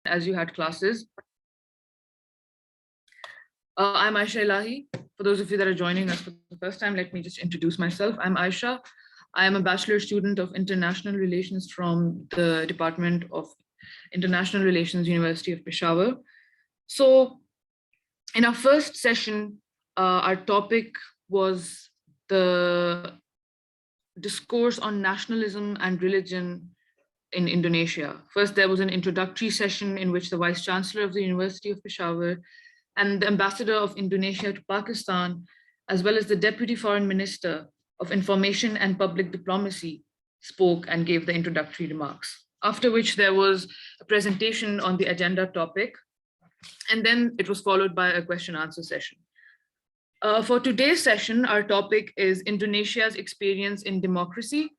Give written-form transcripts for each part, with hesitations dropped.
as you had classes. I'm Aisha Ilahi. For those of you that are joining us for the first time, let me just introduce myself. I'm Aisha. I am a bachelor student of international relations from the Department of International Relations, University of Peshawar. So in our first session, our topic was the discourse on nationalism and religion in Indonesia. First, there was an introductory session in which the Vice Chancellor of the University of Peshawar and the Ambassador of Indonesia to Pakistan, as well as the Deputy Foreign Minister of Information and Public Diplomacy, spoke and gave the introductory remarks. After which there was a presentation on the agenda topic, and then it was followed by a question answer session. For today's session, our topic is Indonesia's experience in democracy.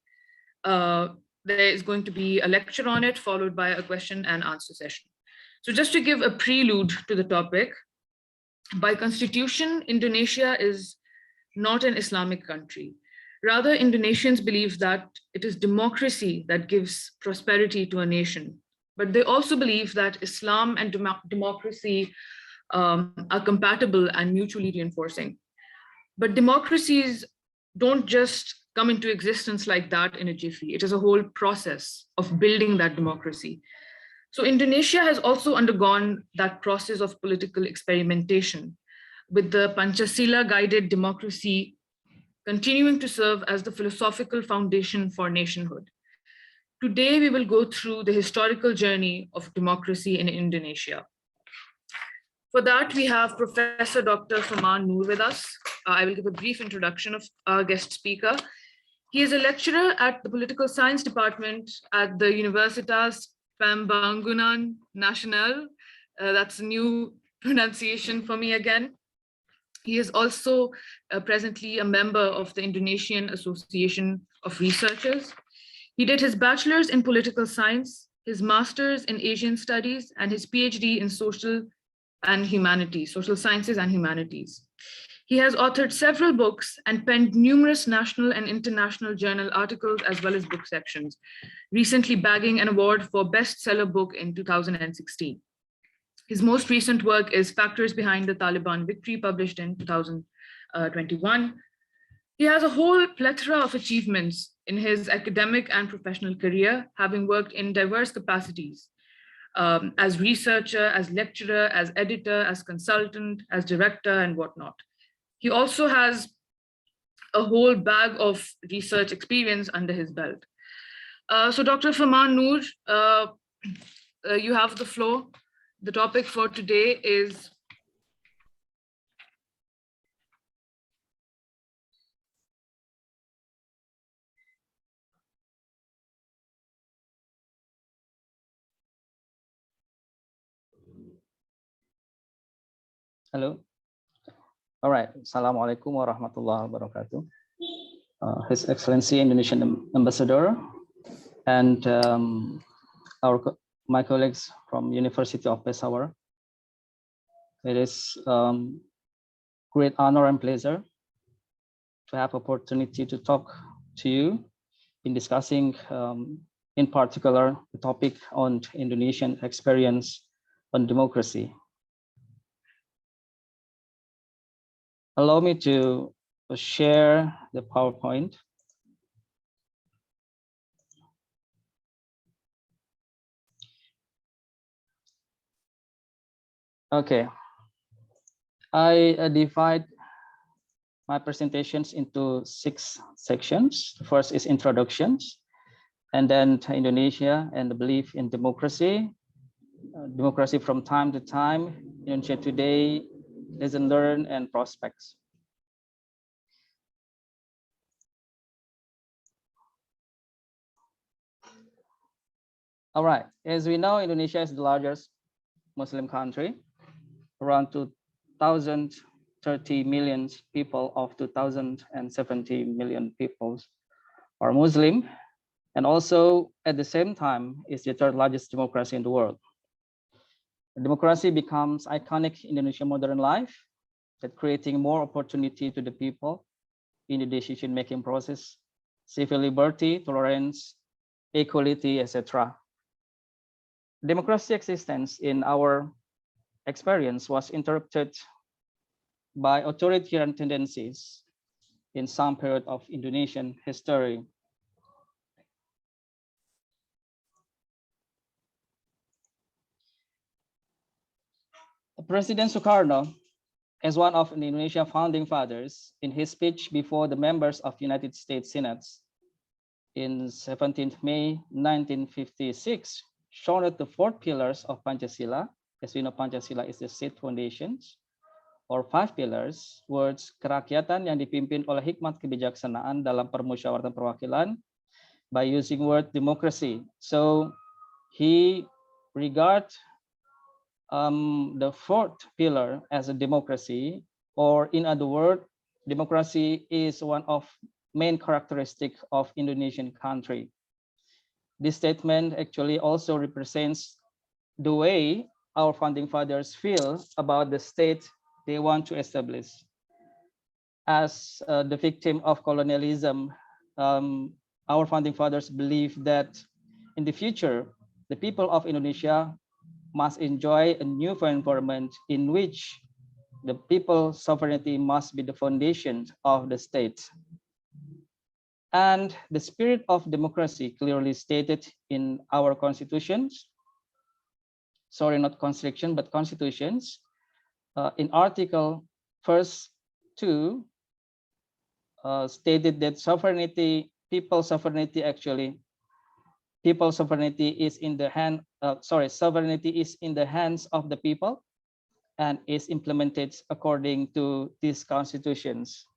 There is going to be a lecture on it, followed by a question and answer session. So just to give a prelude to the topic, by constitution, Indonesia is not an Islamic country. Rather, Indonesians believe that it is democracy that gives prosperity to a nation. But they also believe that Islam and democracy are compatible and mutually reinforcing. But democracies don't just come into existence like that in a jiffy. It is a whole process of building that democracy. So Indonesia has also undergone that process of political experimentation, with the Pancasila-guided democracy continuing to serve as the philosophical foundation for nationhood. Today, we will go through the historical journey of democracy in Indonesia. For that, we have Professor Dr. Firman Noor with us. I will give a brief introduction of our guest speaker. He is a lecturer at the Political Science Department at the Universitas Pembangunan Nasional. That's a new pronunciation for me again. He is also presently a member of the Indonesian Association of Researchers. He did his bachelor's in political science, his master's in Asian studies, and his Ph.D. in social sciences and humanities. He has authored several books and penned numerous national and international journal articles, as well as book sections, recently bagging an award for bestseller book in 2016. His most recent work is Factors Behind the Taliban Victory, published in 2021. He has a whole plethora of achievements in his academic and professional career, having worked in diverse capacities, as researcher, as lecturer, as editor, as consultant, as director, and whatnot. He also has a whole bag of research experience under his belt. So Dr. Firman Noor, you have the floor. The topic for today is Hello. All right. Assalamualaikum warahmatullahi wabarakatuh. His Excellency Indonesian Ambassador and my colleagues from University of Peshawar. It is great honor and pleasure to have opportunity to talk to you in discussing, in particular, the topic on Indonesian experience on democracy. Allow me to share the PowerPoint. Okay, I divide my presentations into 6 sections. The first is introductions, and then Indonesia and the belief in democracy, democracy from time to time, Indonesia today, lesson learned, and prospects. All right, as we know, Indonesia is the largest Muslim country. Around 2,030 million people of 2,070 million people are Muslim, and also at the same time is the 3rd largest democracy in the world. Democracy becomes iconic in Indonesian modern life, that creating more opportunity to the people in the decision-making process, civil liberty, tolerance, equality, etc. democracy existence in our experience was interrupted by authoritarian tendencies in some period of Indonesian history. President Sukarno, as one of the Indonesian founding fathers, in his speech before the members of United States Senate in 17th May 1956, shown that the four pillars of Pancasila, as we know Pancasila is the state foundations, or five pillars, words kerakyatan yang dipimpin oleh hikmat kebijaksanaan dalam permusyawaratan perwakilan by using word democracy. So he regard the fourth pillar as a democracy, or in other words, democracy is one of main characteristic of Indonesian country. This statement actually also represents the way our founding fathers feel about the state they want to establish. As the victim of colonialism, our founding fathers believe that in the future, the people of Indonesia must enjoy a new environment in which the people's sovereignty must be the foundation of the state. And the spirit of democracy clearly stated in our constitutions, sorry, not constitution, but constitutions, in Article 2, stated that sovereignty, people's sovereignty is in the hand, sovereignty is in the hands of the people and is implemented according to these constitutions.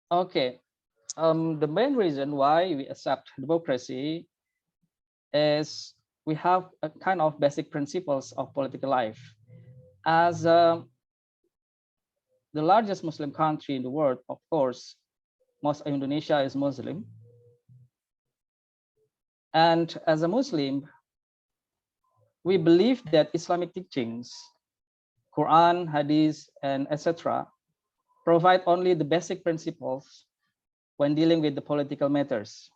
Okay, the main reason why we accept democracy is we have a kind of basic principles of political life. As the largest Muslim country in the world, of course, most of Indonesia is Muslim. And as a Muslim, we believe that Islamic teachings, Quran, Hadith, and etc., provide only the basic principles when dealing with the political matters.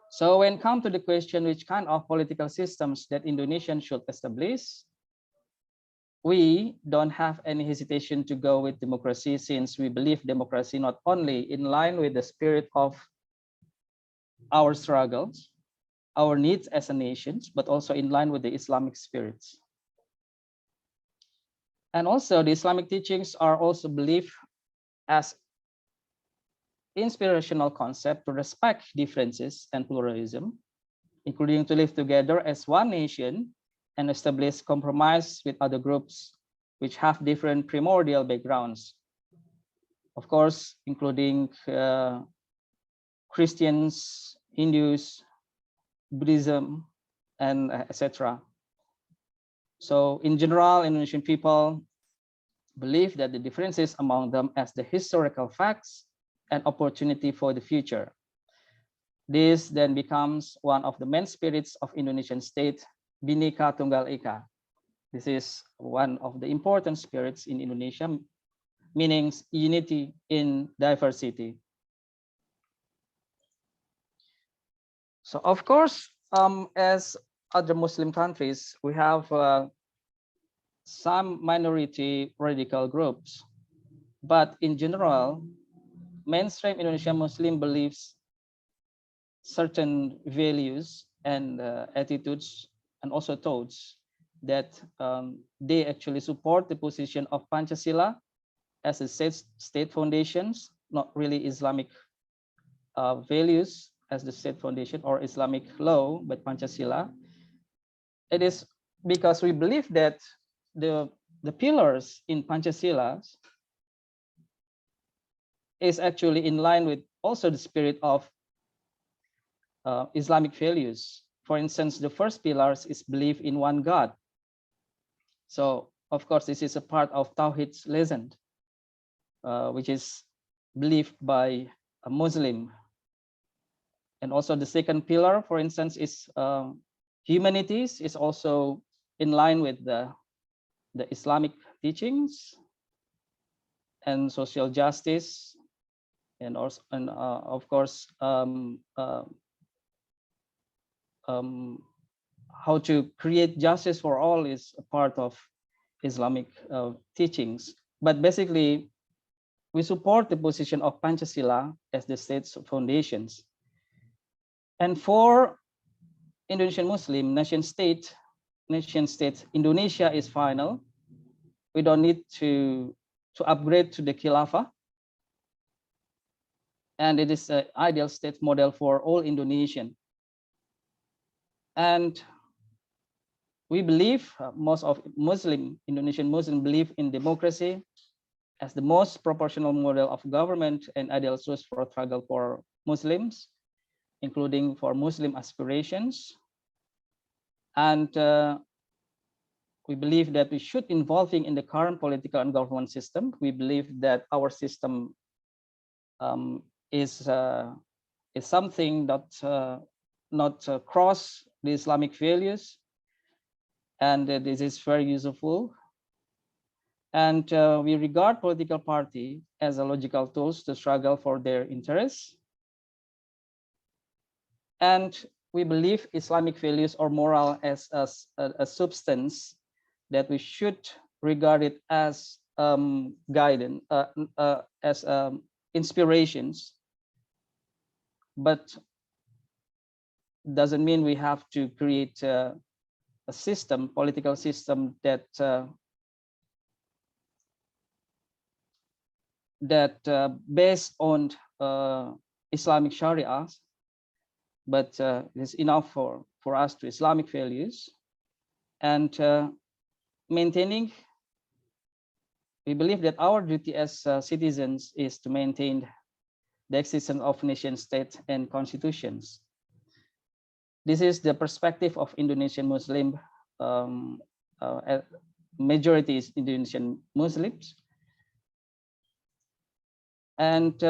So when come to the question which kind of political systems that Indonesians should establish, we don't have any hesitation to go with democracy, since we believe democracy not only in line with the spirit of our struggles, our needs as a nation, but also in line with the Islamic spirits. And also the Islamic teachings are also believed as inspirational concept to respect differences and pluralism, including to live together as one nation and establish compromise with other groups which have different primordial backgrounds. Of course, including Christians, Hindus, Buddhism, and etc. So in general, Indonesian people believe that the differences among them as the historical facts and opportunity for the future. This then becomes one of the main spirits of Indonesian state, Bhinneka Tunggal Ika. This is one of the important spirits in Indonesia, meaning unity in diversity. So of course, as other Muslim countries, we have some minority radical groups, but in general, mainstream Indonesian Muslim believes certain values and attitudes and also thoughts that they actually support the position of Pancasila as a state foundations, not really Islamic values as the state foundation or Islamic law, but Pancasila. It is because we believe that the pillars in Pancasila is actually in line with also the spirit of Islamic values. For instance, the first pillars is belief in one God. So of course, this is a part of Tawhid's legend, which is believed by a Muslim. And also the second pillar, for instance, is humanities is also in line with the Islamic teachings, and social justice and also, and of course, how to create justice for all is a part of Islamic teachings. But basically, we support the position of Pancasila as the state's foundations. And for Indonesian Muslim nation state, Indonesia is final. We don't need to upgrade to the Khilafah. And it is an ideal state model for all Indonesian. And we believe, most of Indonesian Muslim believe in democracy as the most proportional model of government and ideal source for struggle for Muslims, including for Muslim aspirations. And we believe that we should involving in the current political and government system. We believe that our system is something that not cross the Islamic values, and this is very useful. And we regard political party as a logical tools to struggle for their interests. And we believe Islamic values or moral as a substance that we should regard it as guidance, as inspirations, but doesn't mean we have to create a system, political system that based on Islamic Sharia, but it is enough for us to Islamic values. And maintaining, we believe that our duty as citizens is to maintain the existence of nation states and constitutions. This is the perspective of Indonesian Muslim, majority is Indonesian Muslims. And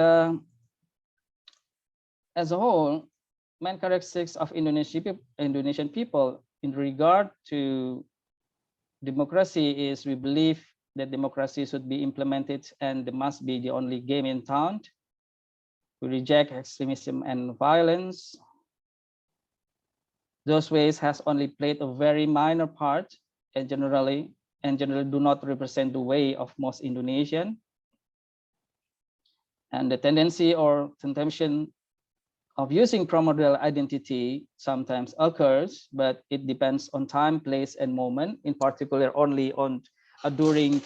as a whole, main characteristics of Indonesian people in regard to democracy is we believe that democracy should be implemented and there must be the only game in town. We reject extremism and violence. Those ways has only played a very minor part and generally do not represent the way of most Indonesian. And the tendency or temptation of using primordial identity sometimes occurs, but it depends on time, place, and moment, in particular only on during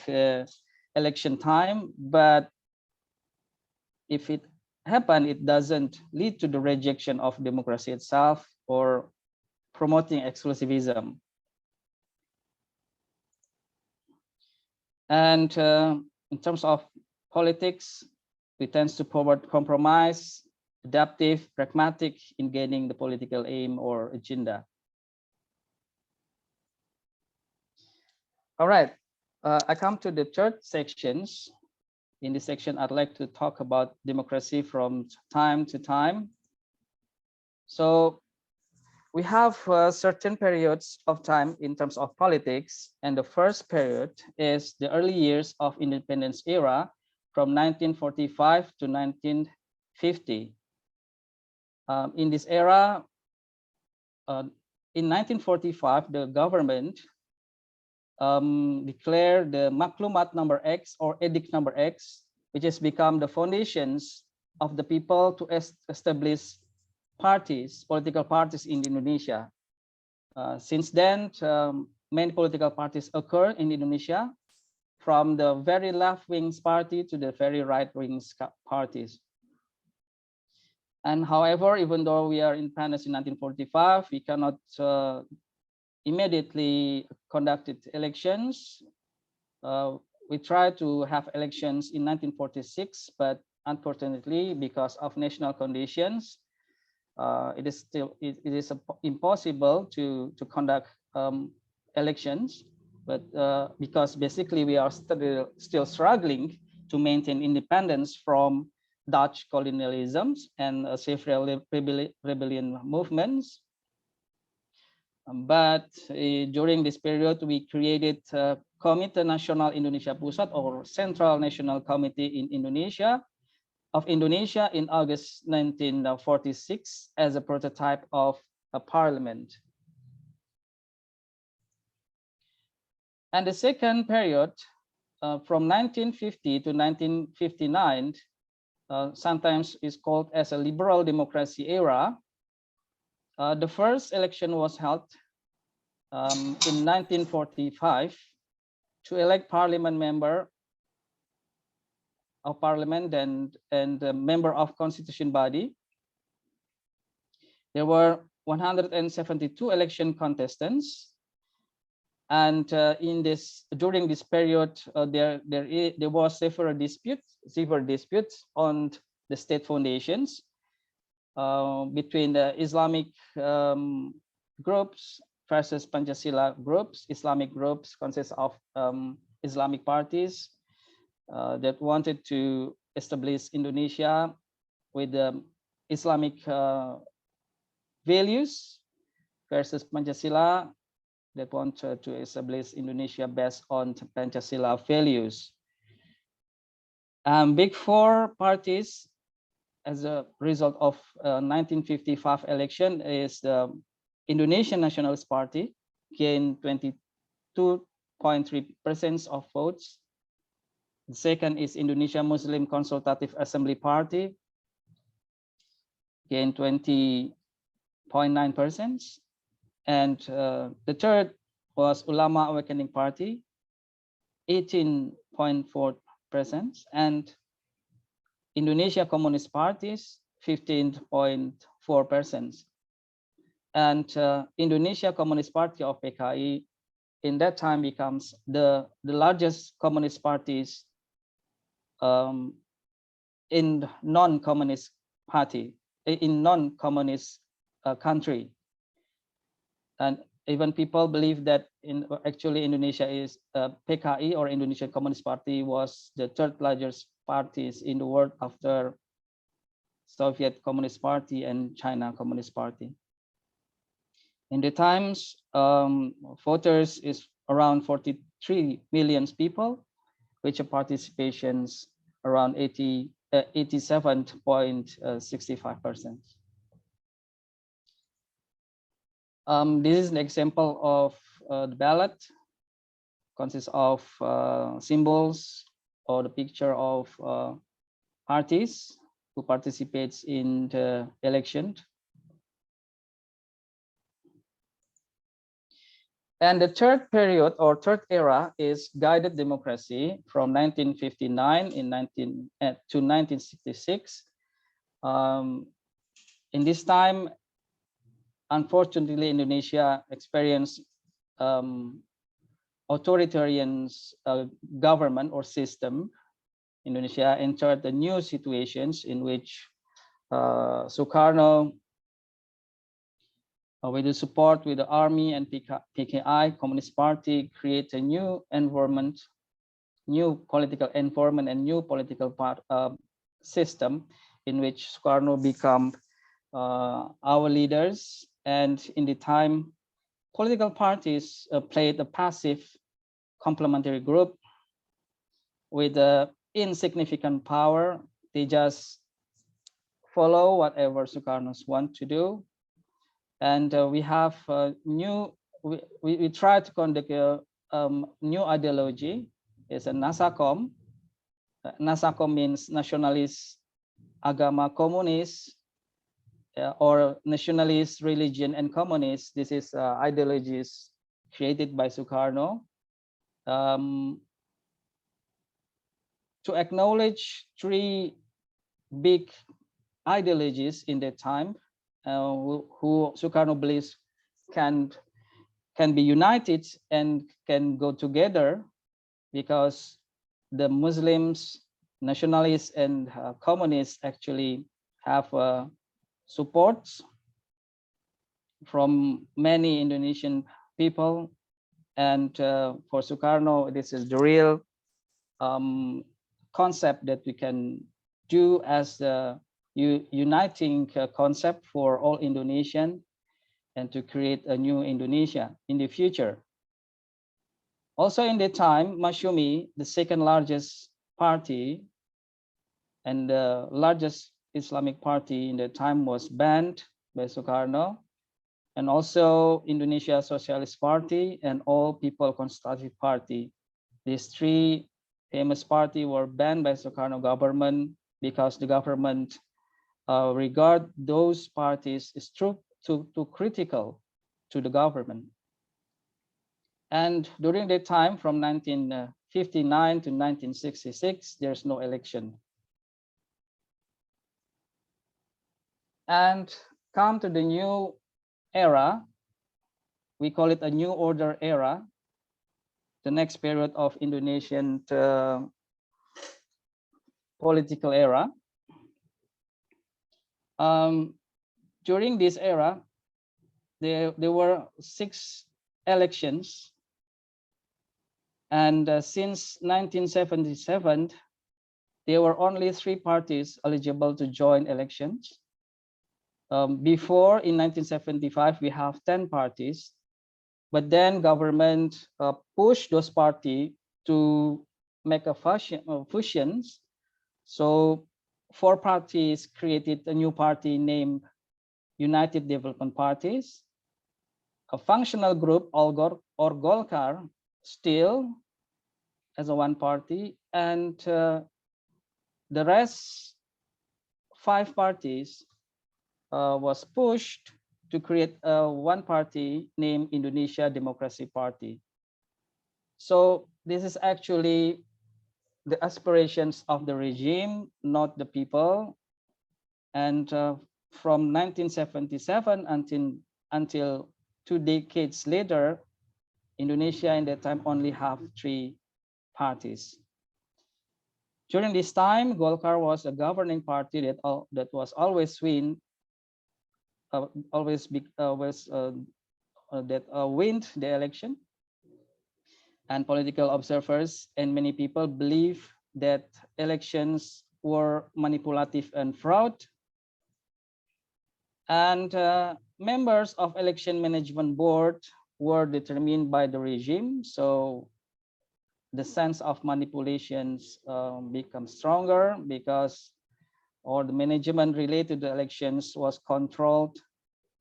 election time. But if it happens, it doesn't lead to the rejection of democracy itself or promoting exclusivism. And in terms of politics, we tend to forward compromise, adaptive, pragmatic in gaining the political aim or agenda. All right, I come to the third sections. In this section, I'd like to talk about democracy from time to time. So we have certain periods of time in terms of politics, and the first period is the early years of independence era from 1945 to 1950. In this era, in 1945, the government declared the Maklumat number X or Edict number X, which has become the foundations of the people to establish parties, political parties in Indonesia. Since then, many political parties occur in Indonesia, from the very left-wing party to the very right-wing parties. And however, even though we are independent in 1945, we cannot immediately conduct elections. We tried to have elections in 1946, but unfortunately, because of national conditions, it is impossible to conduct elections. But because basically we are still struggling to maintain independence from Dutch colonialisms and several rebellion movements. But during this period, we created Komite Nasional Indonesia Pusat or Central National Committee in Indonesia of Indonesia in August 1946 as a prototype of a parliament. And the second period, from 1950 to 1959, sometimes is called as a liberal democracy era. The first election was held in 1945 to elect parliament member of parliament and a member of constitution body. There were 172 election contestants, and during this period there was several disputes on the state foundations between the Islamic groups versus Pancasila groups. Islamic groups consist of Islamic parties that wanted to establish Indonesia with Islamic values versus Pancasila that want to establish Indonesia based on Pancasila values. Big four parties as a result of 1955 election is the Indonesian Nationalist Party, gained 22.3% of votes. The second is Indonesia Muslim Consultative Assembly Party, gained 20.9%. And the third was Ulama Awakening Party, 18.4%, and Indonesia Communist Parties, 15.4%. And Indonesia Communist Party of PKI in that time becomes the largest communist parties in non-communist party, in non-communist country. And even people believe that actually Indonesia is PKI or Indonesian Communist Party was the third largest parties in the world after Soviet Communist Party and China Communist Party. In the times, voters is around 43 million people, which are participations around 87.65%. This is an example of the ballot, consists of symbols or the picture of parties who participates in the election. And the third period or third era is guided democracy from 1959 to 1966. In this time, unfortunately, Indonesia experienced authoritarian government or system. Indonesia entered the new situations in which Sukarno, with the support with the army and PKI, Communist Party, create a new environment, new political environment and new political system in which Sukarno become our leaders. And in the time, political parties played a passive complementary group with insignificant power. They just follow whatever Sukarno's want to do. And we have we try to conduct a new ideology. It's a Nasakom. Nasakom means nationalist, agama komunis, or nationalist, religion, and communist. This is ideologies created by Sukarno to acknowledge three big ideologies in that time, who Sukarno believes can be united and can go together, because the Muslims, nationalists, and communists actually have support from many Indonesian people. And for Sukarno, this is the real concept that we can do as the uniting concept for all Indonesian, and to create a new Indonesia in the future. Also in that time, Masyumi, the second largest party, and the largest Islamic party in the time was banned by Sukarno, and also Indonesia Socialist Party and All People Constitutive Party. These three famous parties were banned by Sukarno government because the government regard those parties is too critical to the government. And during that time, from 1959 to 1966, there's no election. And come to the new era, we call it a new order era, the next period of Indonesian political era. During this era, there were 6 elections. And since 1977, there were only 3 parties eligible to join elections. Before, in 1975, we have 10 parties, but then government pushed those parties to make a fusions. So 4 parties created a new party named United Development Parties, a functional group or Golkar still as a one party, and the rest 5 parties was pushed to create one party named Indonesia Democracy Party. So this is actually the aspirations of the regime, not the people. And from 1977 until 2 decades later, Indonesia in that time only have 3 parties. During this time, Golkar was a governing party that was always win the election, and political observers and many people believe that elections were manipulative and fraud, and members of election management board were determined by the regime, so the sense of manipulations becomes stronger because all the management related to the elections was controlled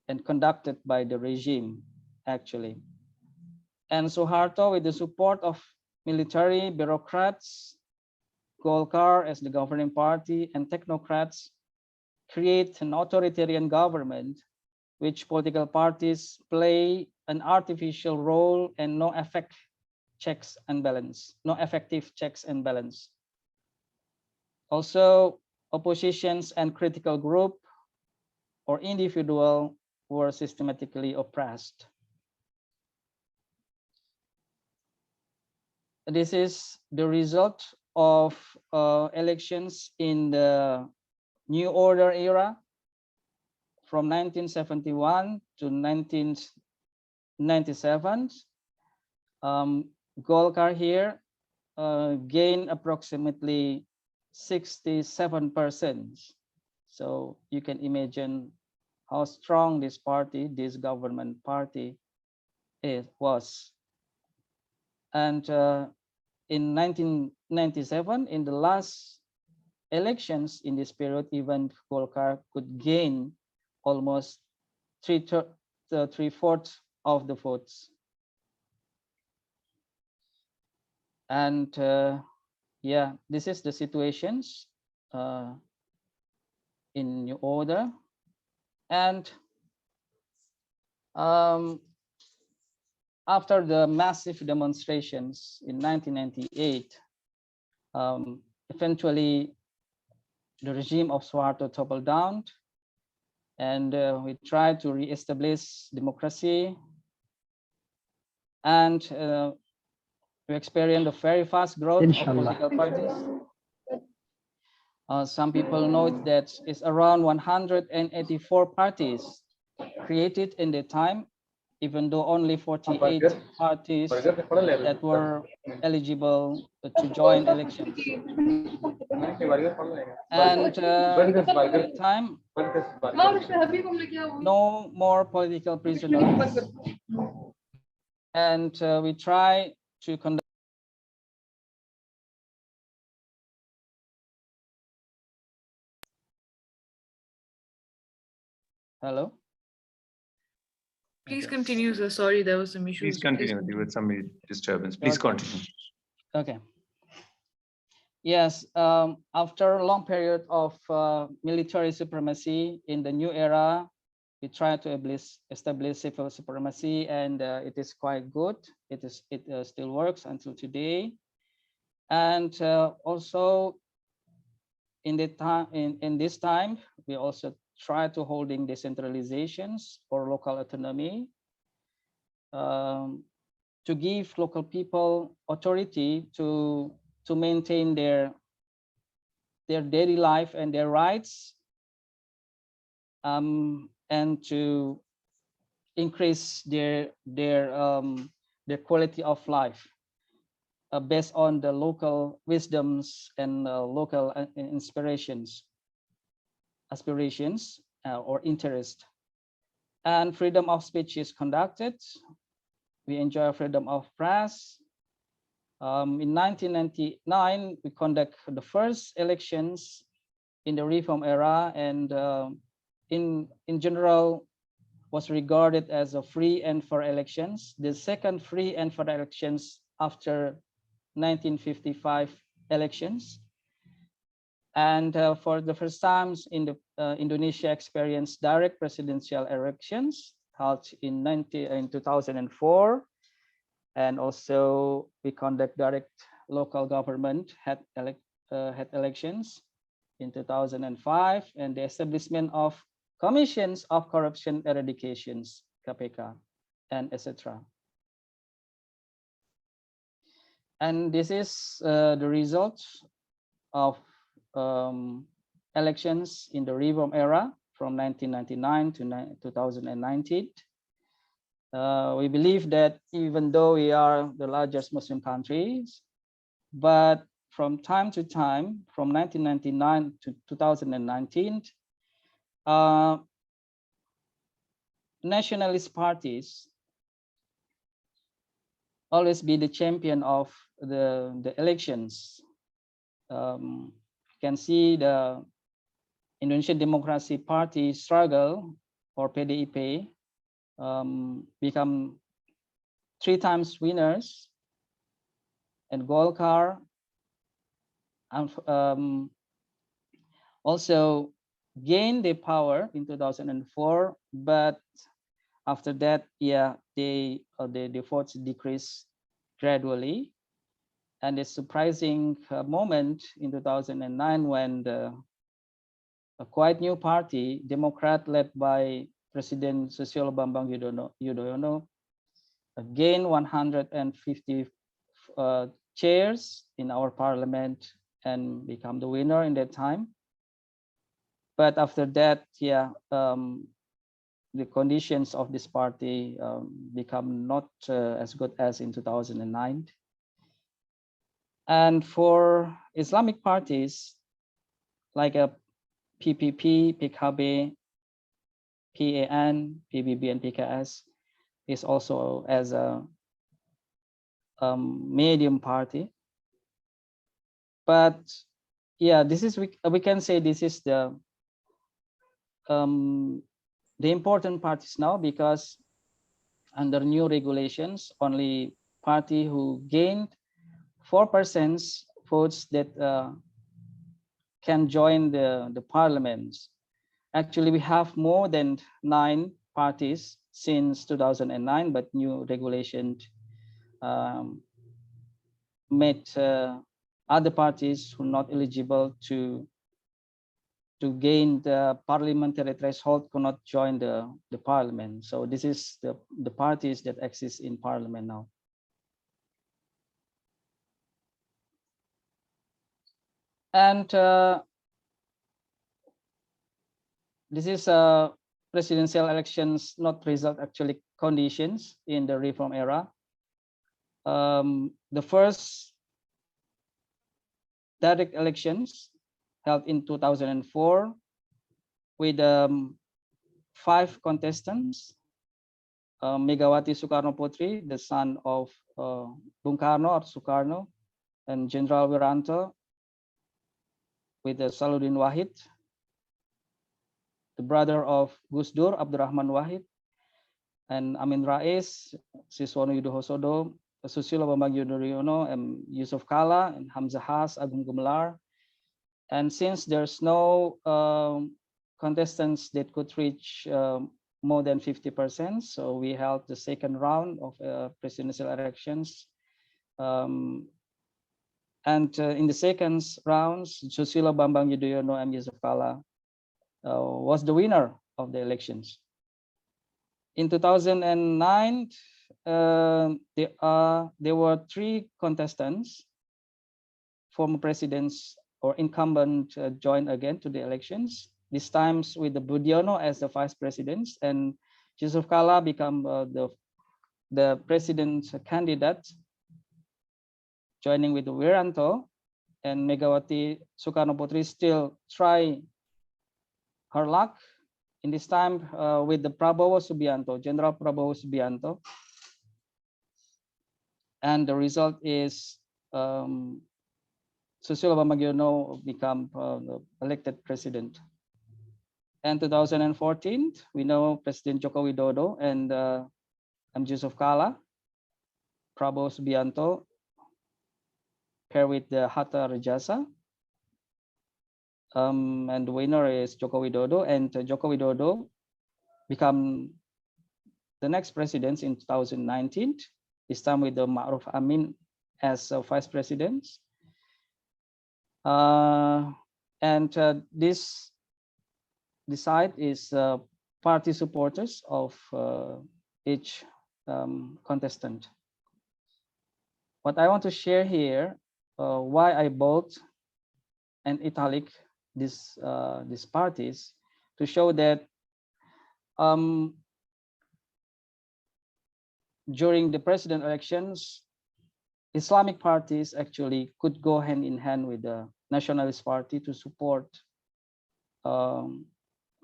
and conducted by the regime, actually. And Suharto, with the support of military bureaucrats, Golkar as the governing party, and technocrats, create an authoritarian government, which political parties play an artificial role and no effective checks and balance. Also, oppositions and critical group or individual were systematically oppressed. This is the result of elections in the New Order era from 1971 to 1997. Golkar here gained approximately 67%. So you can imagine how strong this party, this government party, was. And in 1997, in the last elections in this period, even Golkar could gain almost three-fourths of the votes. And yeah, this is the situations in New Order. And after the massive demonstrations in 1998, eventually the regime of Suharto toppled down, and we tried to re-establish democracy, and we experienced a very fast growth of political parties. Some people note that it's around 184 parties created in the time, even though only 48 parties that were eligible to join elections. And at the time, no more political prisoners. And we try to conduct Hello. Please Okay. continue, sir. Sorry, there was some issues. Please continue. There was some disturbance. Please Okay. continue. Okay. Yes, after a long period of military supremacy in the new era, we try to establish civil supremacy, and it is quite good. It still works until today, and also in this time, we also try to holding decentralizations or local autonomy, to give local people authority to maintain their daily life and their rights, and to increase their quality of life based on the local wisdoms and local aspirations or interest. And freedom of speech is conducted. We enjoy freedom of press. In 1999, we conduct the first elections in the reform era, and in general was regarded as a free and fair elections. The second free and fair elections after 1955 elections. And for the first times in the Indonesia experienced direct presidential elections held in 2004. And also we conduct direct local government head elections in 2005, and the establishment of commissions of corruption eradications, KPK, and etc. And this is the result of elections in the reform era from 1999 to 2019. We believe that even though we are the largest Muslim countries, but from time to time, from 1999 to 2019, nationalist parties always be the champion of the elections. You can see the Indonesian Democracy Party struggle, or PDIP, become 3 times winners, and Golkar also gained the power in 2004, but after that, yeah, the votes decreased gradually. And a surprising moment in 2009 when a quite new party, Democrat, led by President Susilo Bambang Yudhoyono, gained 150 chairs in our parliament and become the winner in that time. But after that, yeah, the conditions of this party become not as good as in 2009. And for Islamic parties like a PPP, PKB, PAN, PBB, and PKS is also as a medium party. But yeah, this is we can say this is the important parties now, because under new regulations, only party who gained 4% votes that can join the parliaments. Actually, we have more than 9 parties since 2009, but new regulation made other parties who are not eligible to gain the parliamentary threshold could not join the parliament. So this is the parties that exist in parliament now. And this is presidential elections, not result, actually conditions in the reform era. The first direct elections held in 2004 with 5 contestants. Megawati Soekarno Putri, the son of Bung Karno or Soekarno, and General Wiranto with Salahuddin Wahid. the brother of Gus Dur, Abdurrahman Wahid, and Amin Rais, Siswono Yudohosodo, Susilo Bambang Yudhoyono, and Yusuf Kala, and Hamzah Has, Agung Gumelar. And since there's no contestants that could reach more than 50%, so we held the second round of presidential elections. And in the second rounds, Susilo Bambang Yudhoyono and Yusuf Kala was the winner of the elections. In 2009, there were 3 contestants, former presidents or incumbent joined again to the elections, this time with the Budiono as the vice presidents, and Yusuf Kala become the president candidate, joining with Wiranto, and Megawati Soekarno-Putri still try her luck, in this time with the Prabowo Subianto, General Prabowo Subianto. And the result is Susilo Bambang Yudhoyono become the elected president. And 2014, we know President Joko Widodo and Yusuf Kala, Prabowo Subianto, pair with the Hatta Rajasa. And the winner is Joko Widodo, and Joko Widodo become the next president in 2019, this time with the Ma'ruf Amin as vice president. This side is party supporters of each contestant. What I want to share here, why I bold and italic these parties, to show that during the president elections, Islamic parties actually could go hand in hand with the Nationalist Party to support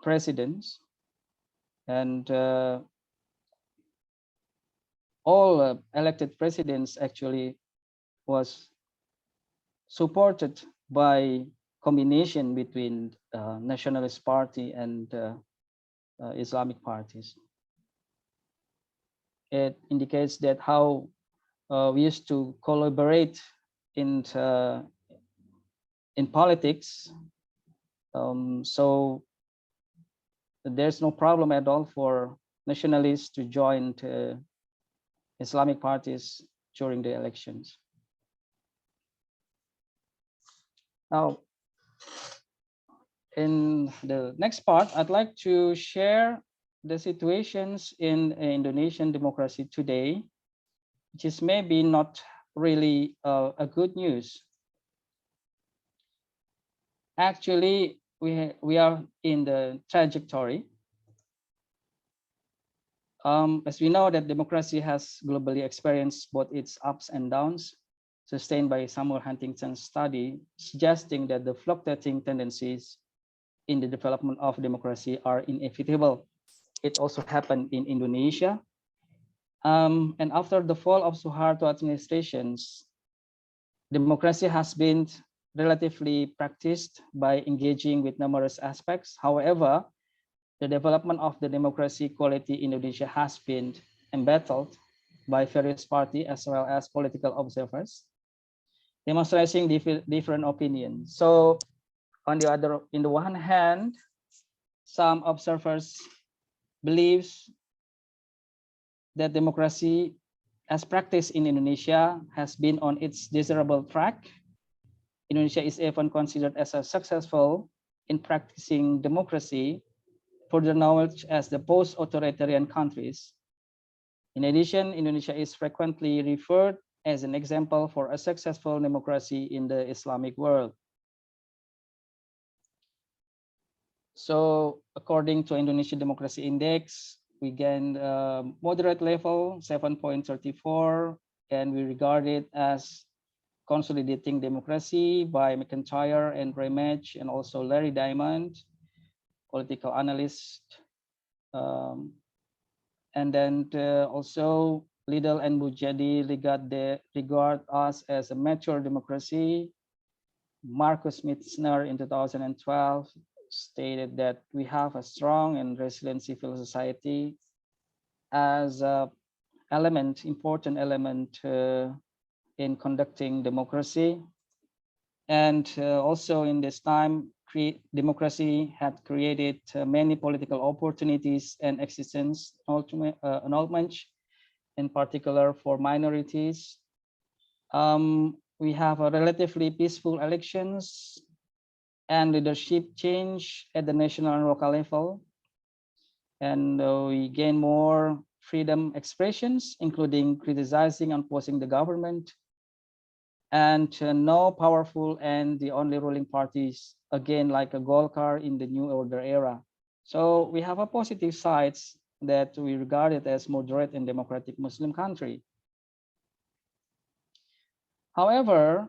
presidents, and all elected presidents actually was supported by combination between Nationalist Party and Islamic parties. It indicates that how we used to collaborate in politics. So there's no problem at all for nationalists to join Islamic parties during the elections. Now, in the next part, I'd like to share the situations in Indonesian democracy today, which is maybe not really a good news. Actually, we are in the trajectory. As we know that democracy has globally experienced both its ups and downs, sustained by Samuel Huntington's study, suggesting that the fluctuating tendencies in the development of democracy are inevitable. It also happened in Indonesia. And after the fall of Suharto administrations, democracy has been relatively practiced by engaging with numerous aspects. However, the development of the democracy quality in Indonesia has been embattled by various parties as well as political observers, demonstrating different opinions. So on the one hand, some observers believe that democracy as practiced in Indonesia has been on its desirable track. Indonesia is even considered as a successful in practicing democracy, further acknowledged as the post-authoritarian countries. In addition, Indonesia is frequently referred as an example for a successful democracy in the Islamic world. So according to Indonesia Democracy Index, we gained moderate level 7.34, and we regard it as consolidating democracy by McIntyre and Ramage, and also Larry Diamond, political analyst. And then also Liddell and Mujadi regard us as a mature democracy. Marcus Mitzner in 2012 stated that we have a strong and resilient civil society as a important element in conducting democracy. And also in this time, democracy had created many political opportunities and existence annulment, in particular for minorities. We have a relatively peaceful elections and leadership change at the national and local level. And we gain more freedom expressions, including criticizing and opposing the government. And no powerful and the only ruling parties, again, like a Golkar in the New Order era. So we have a positive sides that we regard it as moderate and democratic Muslim country. However,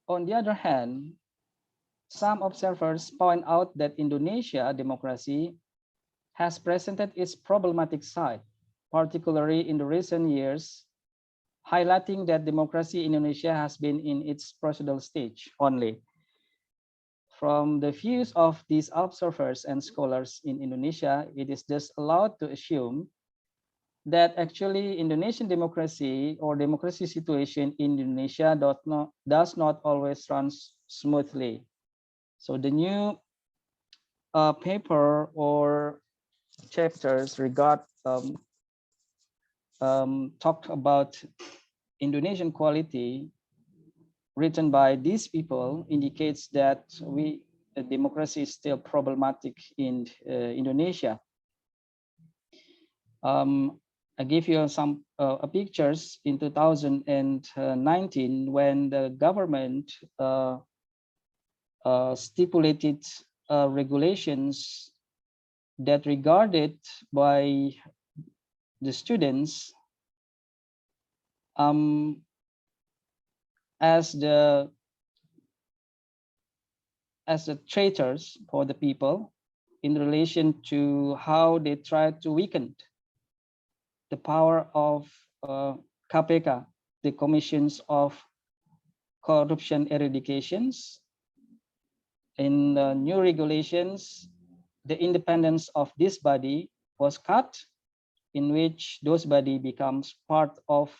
on the other hand, some observers point out that Indonesia democracy has presented its problematic side, particularly in the recent years, highlighting that democracy in Indonesia has been in its procedural stage only. From the views of these observers and scholars in Indonesia, it is thus allowed to assume that actually Indonesian democracy or democracy situation in Indonesia does not always run smoothly. So the new paper or chapters talked about Indonesian quality written by these people indicates that democracy is still problematic in Indonesia. I give you some pictures in 2019 when the government stipulated regulations that regarded by the students as the traitors for the people in relation to how they try to weaken the power of KPK, the Commissions of Corruption Eradications. In the new regulations, the independence of this body was cut, in which those body becomes part of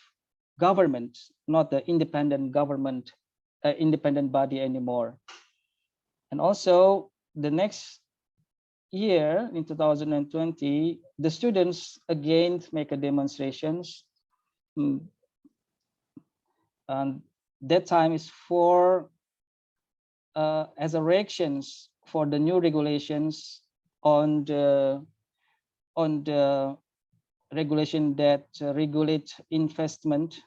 government, not the independent government, independent body anymore. And also the next year in 2020, the students again make a demonstrations. And that time is for as a reactions for the new regulations on the regulation that regulate investment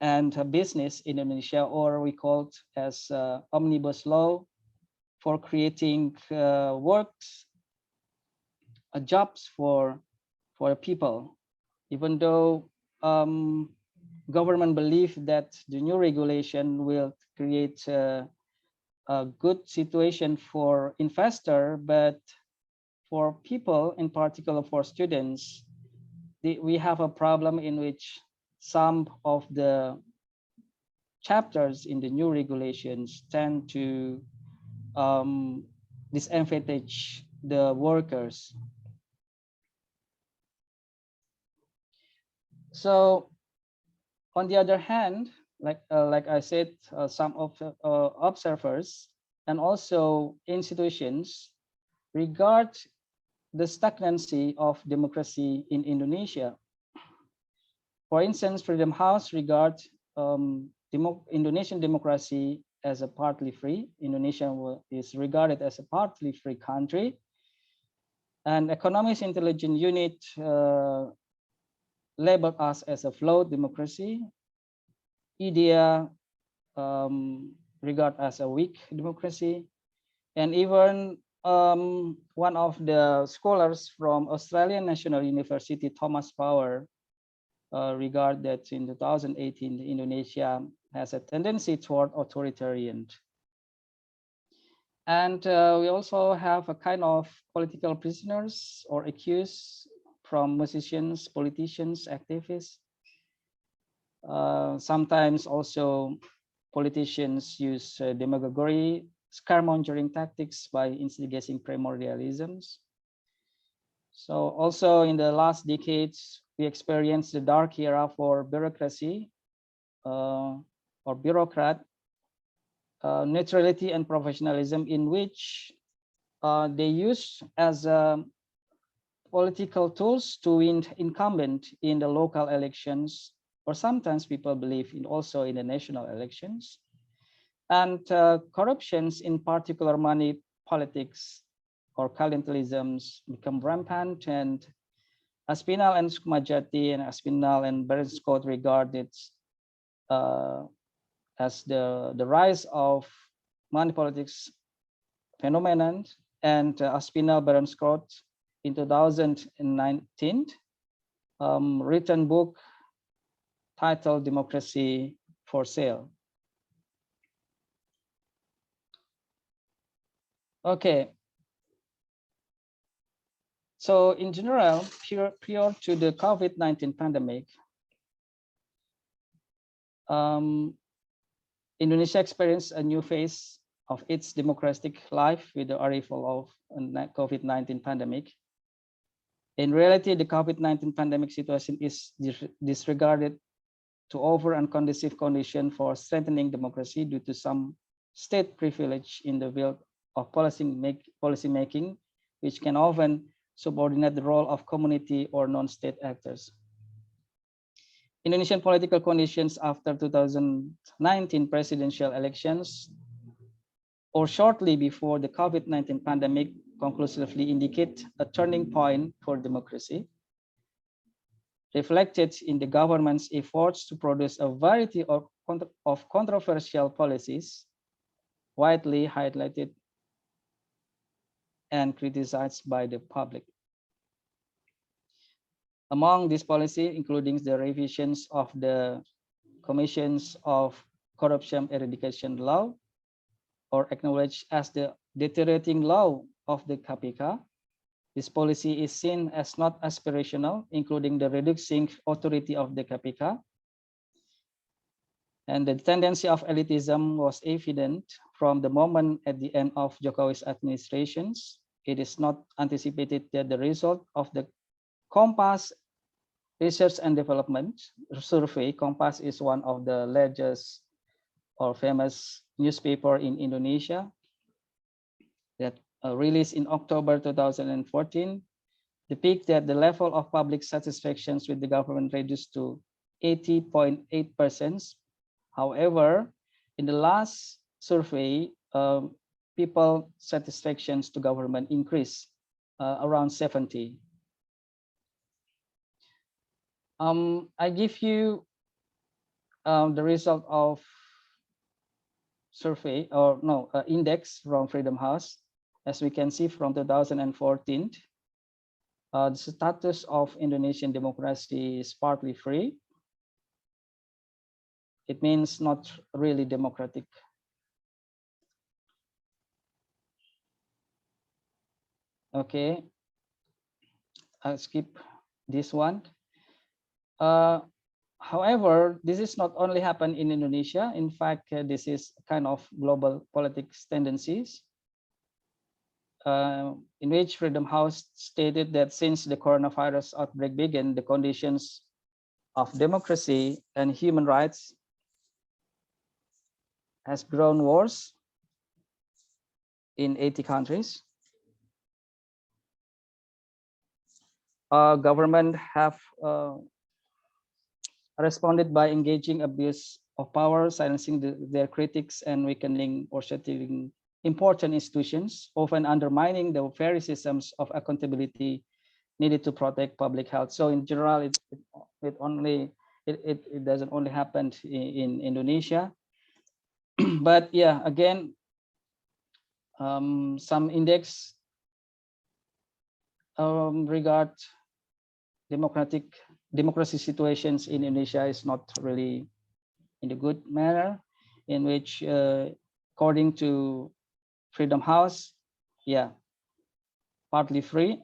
and business in Indonesia, or we call it as omnibus law, for creating works, jobs for people. Even though government believe that the new regulation will create a good situation for investor, but for people, in particular for students, we have a problem in which some of the chapters in the new regulations tend to disadvantage the workers. So on the other hand, like I said, some of the observers and also institutions regard the stagnancy of democracy in Indonesia. For instance, Freedom House regard Indonesian democracy as a partly free. Indonesia is regarded as a partly free country. And Economist Intelligence Unit labeled us as a flawed democracy. IDEA regard as a weak democracy. And even one of the scholars from Australian National University, Thomas Power, regard that in 2018, Indonesia has a tendency toward authoritarian. And we also have a kind of political prisoners or accused from musicians, politicians, activists. Sometimes also politicians use demagoguery scaremongering tactics by instigating primordialisms. So also in the last decades, we experienced the dark era for bureaucracy or bureaucrat, neutrality and professionalism, in which they use as political tools to win incumbent in the local elections, or sometimes people believe in also in the national elections. And corruptions, in particular money politics or clientelisms, become rampant, and Aspinall and Sukumajati and Aspinall and Berenskot regard it as the rise of money politics phenomenon, and Aspinall Berenskot in 2019 written book titled Democracy for Sale. Okay. So in general, prior to the COVID-19 pandemic, Indonesia experienced a new phase of its democratic life with the arrival of COVID-19 pandemic. In reality, the COVID-19 pandemic situation is disregarded to offer unconducive condition for strengthening democracy due to some state privilege in the field of policy making, which can often subordinate the role of community or non-state actors. Indonesian political conditions after 2019 presidential elections, or shortly before the COVID-19 pandemic, conclusively indicate a turning point for democracy, reflected in the government's efforts to produce a variety of controversial policies, widely highlighted and criticized by the public. Among these policies, including the revisions of the Commissions of Corruption Eradication Law, or acknowledged as the deteriorating law of the KPK. This policy is seen as not aspirational, including the reducing authority of the KPK. And the tendency of elitism was evident from the moment at the end of Jokowi's administrations. It is not anticipated that the result of the Kompas Research and Development Survey. Kompas is one of the largest or famous newspaper in Indonesia that released in October 2014, depict that the level of public satisfaction with the government reduced to 80.8%. However, in the last survey, people satisfactions to government increased around 70. I give you the result of survey or no index from Freedom House. As we can see from 2014, the status of Indonesian democracy is partly free. It means not really democratic. Okay, I'll skip this one. However, this is not only happen in Indonesia. In fact, this is kind of global politics tendencies, in which Freedom House stated that since the coronavirus outbreak began, the conditions of democracy and human rights has grown worse in 80 countries. Government have responded by engaging abuse of power, silencing their critics, and weakening or shattering important institutions, often undermining the very systems of accountability needed to protect public health. So in general, it doesn't only happen in Indonesia, but yeah, again, some index regard democracy situations in Indonesia is not really in a good manner, in which according to Freedom House, yeah, partly free,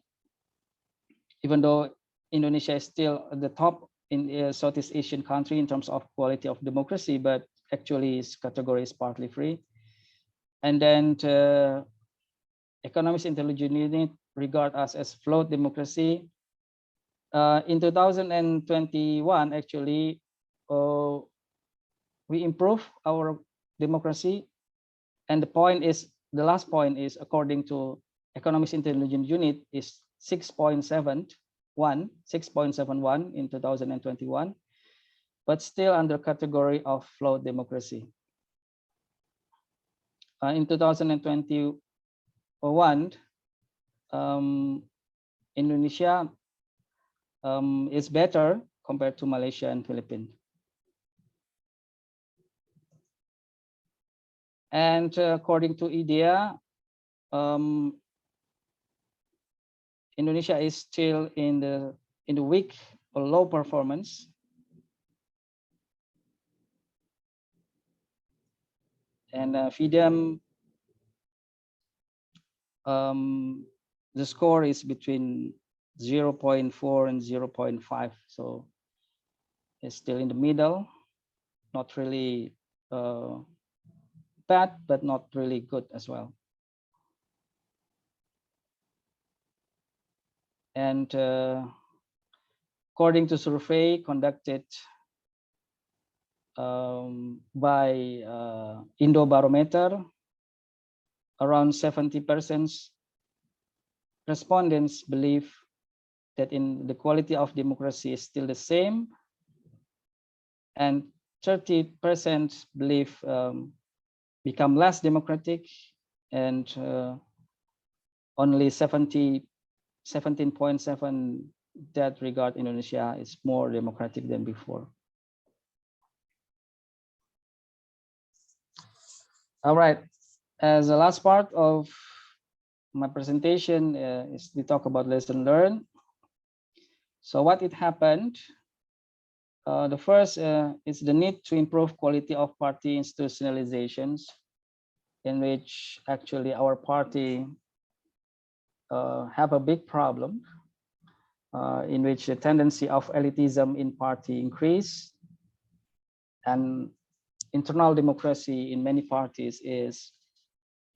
even though Indonesia is still at the top in Southeast Asian country in terms of quality of democracy, but actually its category is partly free. And then Economics Intelligence Unit regard us as flawed democracy. In 2021, actually, we improve our democracy. And the last point is, according to Economics Intelligence Unit, is 6.71 in 2021, but still under category of flawed democracy. In 2021, Indonesia is better compared to Malaysia and Philippines. And according to IDEA, Indonesia is still in the weak or low performance. And FIDEM, the score is between 0.4 and 0.5. So it's still in the middle, not really bad, but not really good as well. And according to survey conducted by Indobarometer, around 70% respondents believe that in the quality of democracy is still the same, and 30% believe become less democratic, and only 17.7 that regard Indonesia is more democratic than before. All right, as the last part of my presentation is we talk about lesson learned. So what it happened, the first is the need to improve quality of party institutionalizations, in which actually our party have a big problem, in which the tendency of elitism in party increase, and internal democracy in many parties is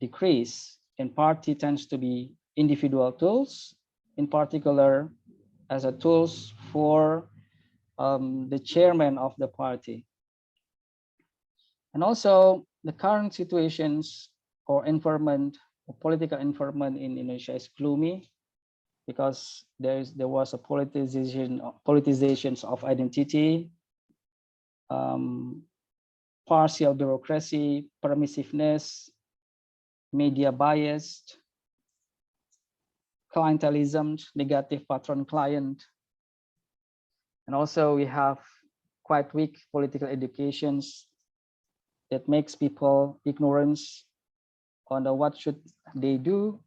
decrease, and party tends to be individual tools, in particular as a tools for the chairman of the party. And also the current situations or environment, or political environment in Indonesia is gloomy, because there was a politizations of identity, partial bureaucracy, permissiveness, media biased, clientelism, negative patron client. And also we have quite weak political educations that makes people ignorance on what should they do,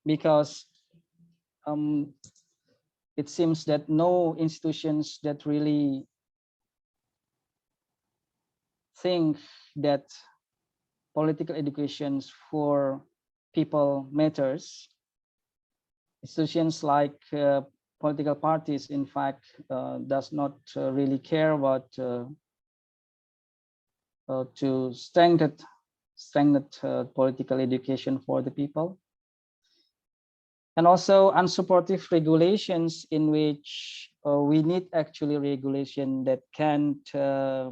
because it seems that no institutions that really think that political educations for people matters. Institutions like political parties, in fact, does not really care about to strengthen political education for the people. And also unsupportive regulations, in which we need actually regulation that can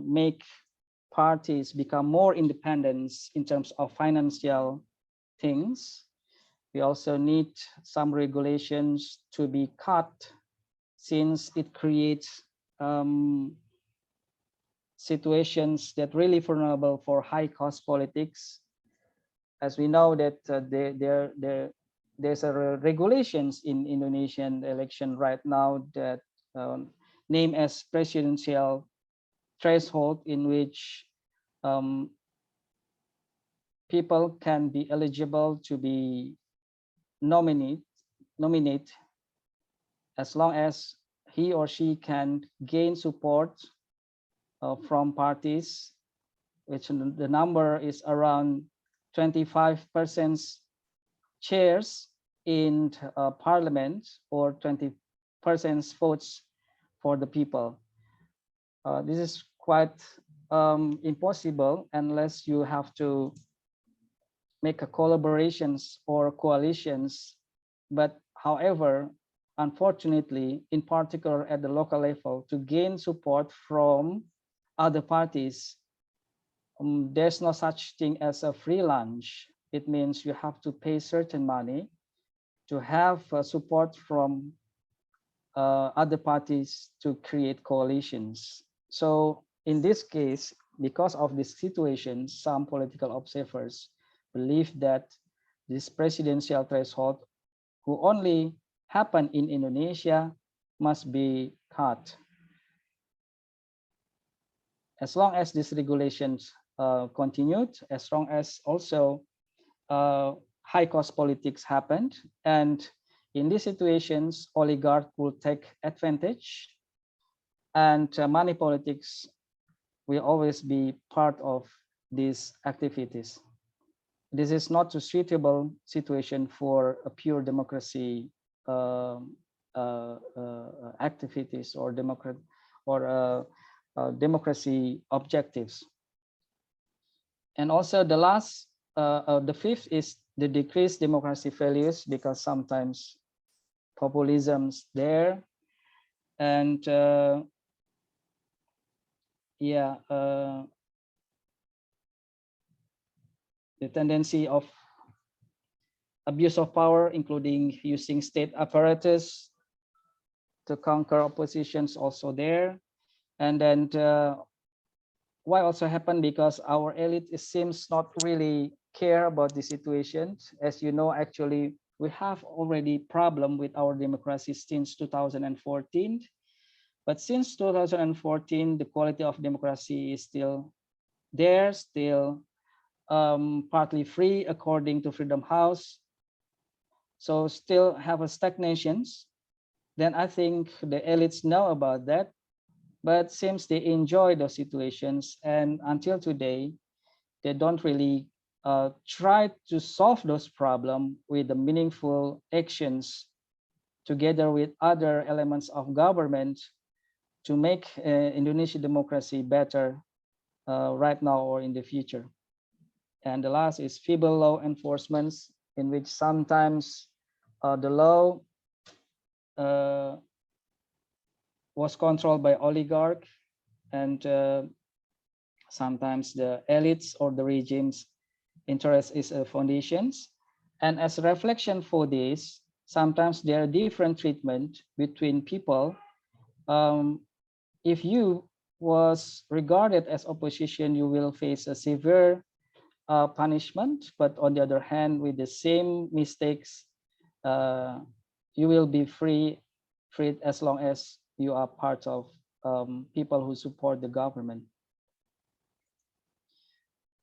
make parties become more independent in terms of financial things. We also need some regulations to be cut, since it creates situations that really vulnerable for high cost politics. As we know that there's a regulations in Indonesian election right now that named as presidential threshold, in which people can be eligible to be nominate as long as he or she can gain support from parties, which the number is around 25% chairs in parliament, or 20% votes for the people. This is quite impossible unless you have to make a collaborations or coalitions. But however, unfortunately, in particular at the local level, to gain support from other parties, there's no such thing as a free lunch. It means you have to pay certain money to have support from other parties to create coalitions. So in this case, because of this situation, some political observers believe that this presidential threshold, who only happen in Indonesia, must be cut. As long as these regulations continued, as long as also high cost politics happened, and in these situations, oligarchs will take advantage, and money politics will always be part of these activities. This is not a suitable situation for a pure democracy activities or democracy objectives. And also the fifth is the decreased democracy values, because sometimes populism's there, and the tendency of abuse of power, including using state apparatus to conquer oppositions, also there. And then why also happened? Because our elite, it seems, not really care about the situation. As you know, actually, we have already problem with our democracy since 2014. But since 2014, the quality of democracy is still there, still partly free according to Freedom House. So still have a stagnations. Then I think the elites know about that, but seems they enjoy those situations, and until today, they don't really try to solve those problems with the meaningful actions together with other elements of government to make Indonesian democracy better right now or in the future. And the last is feeble law enforcement, in which sometimes the law was controlled by oligarch, and sometimes the elites or the regime's interest is foundations. And as a reflection for this, sometimes there are different treatment between people. If you was regarded as opposition, you will face a severe punishment, but on the other hand, with the same mistakes, you will be freed as long as you are part of people who support the government.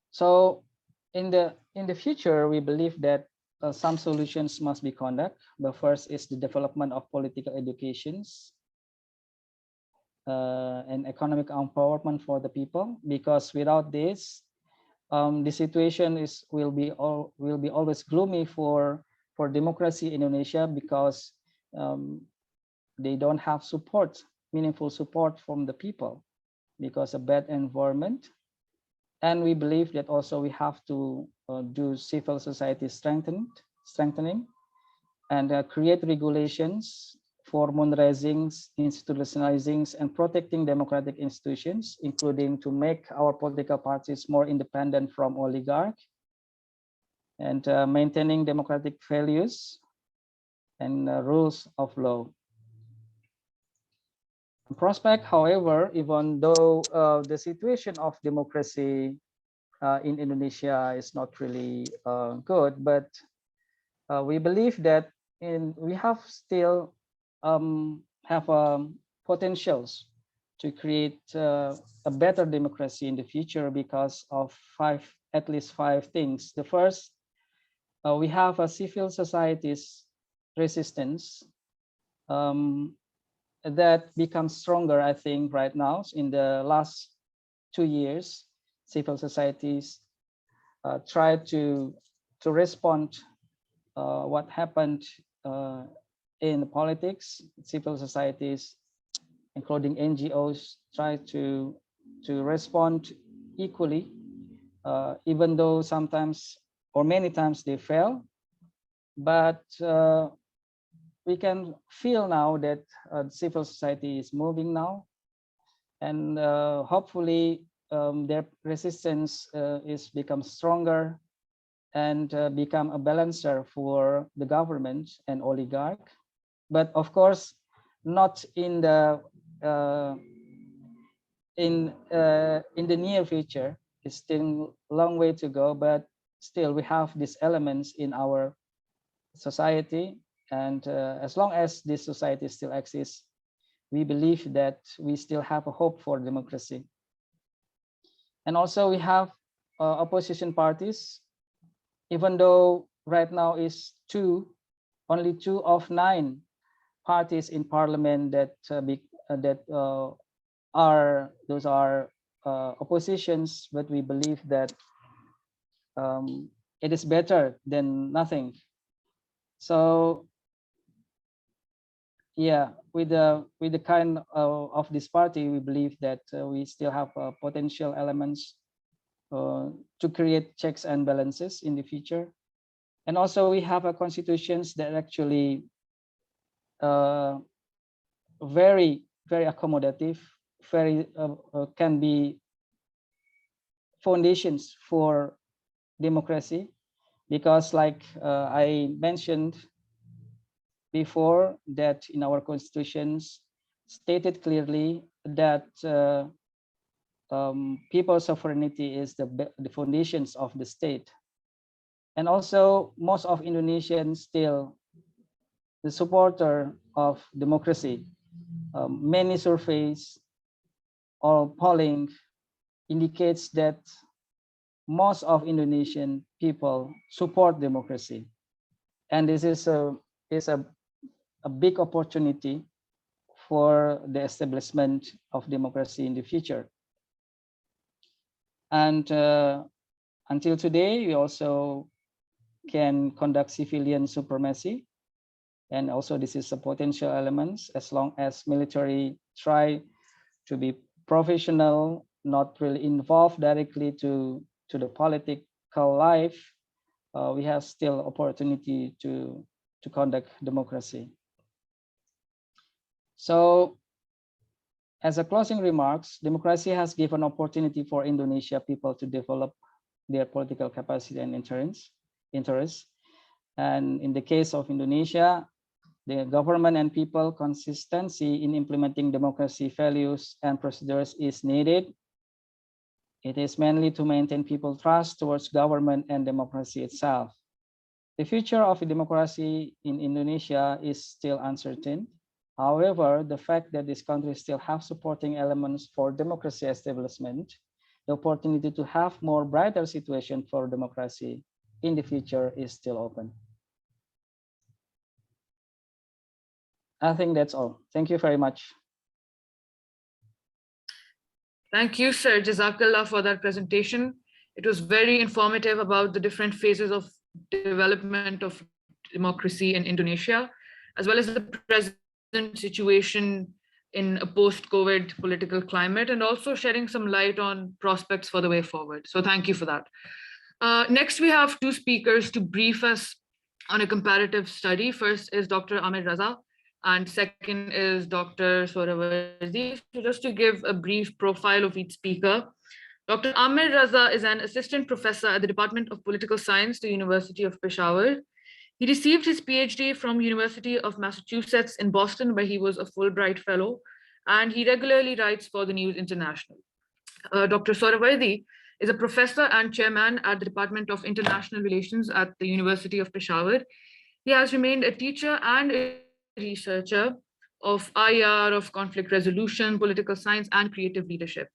So in the future, we believe that some solutions must be conducted. The first is the development of political educations and economic empowerment for the people, because without this, the situation will be always gloomy for democracy in Indonesia, because they don't have support, meaningful support from the people, because of bad environment. And we believe that also we have to do civil society strengthening and create regulations for monitoring, institutionalizing, and protecting democratic institutions, including to make our political parties more independent from oligarch, and maintaining democratic values and rules of law. Prospect, however, even though the situation of democracy in Indonesia is not really good, but we believe that we have still have potentials to create a better democracy in the future, because of at least five things. The first, we have a civil society's resistance that becomes stronger, I think, right now. In the last 2 years, civil societies try to respond what happened in politics. Civil societies, including NGOs, try to to respond equally, even though sometimes or many times they fail. But we can feel now that civil society is moving now, and hopefully their resistance is become stronger and become a balancer for the government and oligarch. But of course, not in the in the near future. It's still a long way to go, but still we have these elements in our society, and as long as this society still exists, we believe that we still have a hope for democracy. And also we have opposition parties, even though right now is only 2 of 9 parties in parliament that are oppositions, but we believe that it is better than nothing. So yeah, with the kind of this party, we believe that we still have potential elements to create checks and balances in the future. And also we have a constitutions that actually very accommodative, very can be foundations for democracy, because like I mentioned before, that in our constitutions stated clearly that people's sovereignty is the foundations of the state. And also most of Indonesians still the supporter of democracy. Many surveys or polling indicates that most of Indonesian people support democracy, and this is a big opportunity for the establishment of democracy in the future. And until today, we also can conduct civilian supremacy, and also this is a potential elements, as long as military try to be professional, not really involved directly to the political life, we have still opportunity to conduct democracy. So as a closing remarks, democracy has given opportunity for Indonesia people to develop their political capacity and interests. And in the case of Indonesia, the government and people consistency in implementing democracy values and procedures is needed. It is mainly to maintain people trust towards government and democracy itself. The future of democracy in Indonesia is still uncertain. However, the fact that this country still have supporting elements for democracy establishment, the opportunity to have more brighter situation for democracy in the future is still open. I think that's all. Thank you very much. Thank you, Sir Jazakallah, for that presentation. It was very informative about the different phases of development of democracy in Indonesia, as well as the present situation in a post-COVID political climate, and also shedding some light on prospects for the way forward. So thank you for that. Next, we have 2 speakers to brief us on a comparative study. First is Dr. Amir Reza, and second is Dr. Soherwordi. So just to give a brief profile of each speaker, Dr. Amir Reza is an assistant professor at the Department of Political Science, the University of Peshawar. He received his Ph.D. from University of Massachusetts in Boston, where he was a Fulbright Fellow, and he regularly writes for the News International. Dr. Soherwordi is a professor and chairman at the Department of International Relations at the University of Peshawar. He has remained a teacher and a researcher of IR, of conflict resolution, political science, and creative leadership.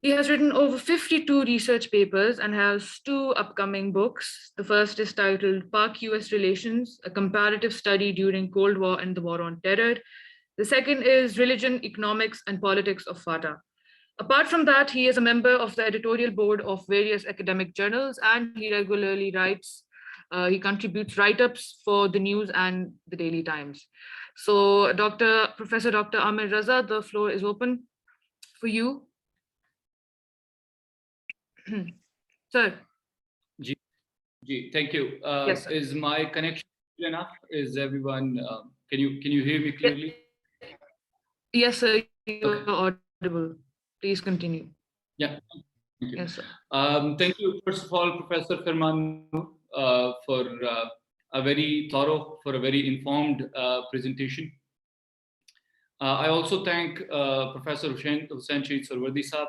He has written over 52 research papers and has 2 upcoming books. The first is titled Pak-US Relations, a comparative study during Cold War and the War on Terror. The second is Religion, Economics, and Politics of Fatah. Apart from that, he is a member of the editorial board of various academic journals, and he regularly writes, he contributes write-ups for the News and the Daily Times. So Professor Dr. Amir Reza, the floor is open for you. Sir, Thank you. Yes, sir. Is my connection clear enough? Is everyone, can you hear me clearly? yes, sir, you're Okay. audible. Please continue. Yeah, thank you. Yes, sir. Thank you, first of all, Professor Firman, for a very thorough, for a very informed presentation. I also thank Professor Hussain Shaheed Soherwordi Sahab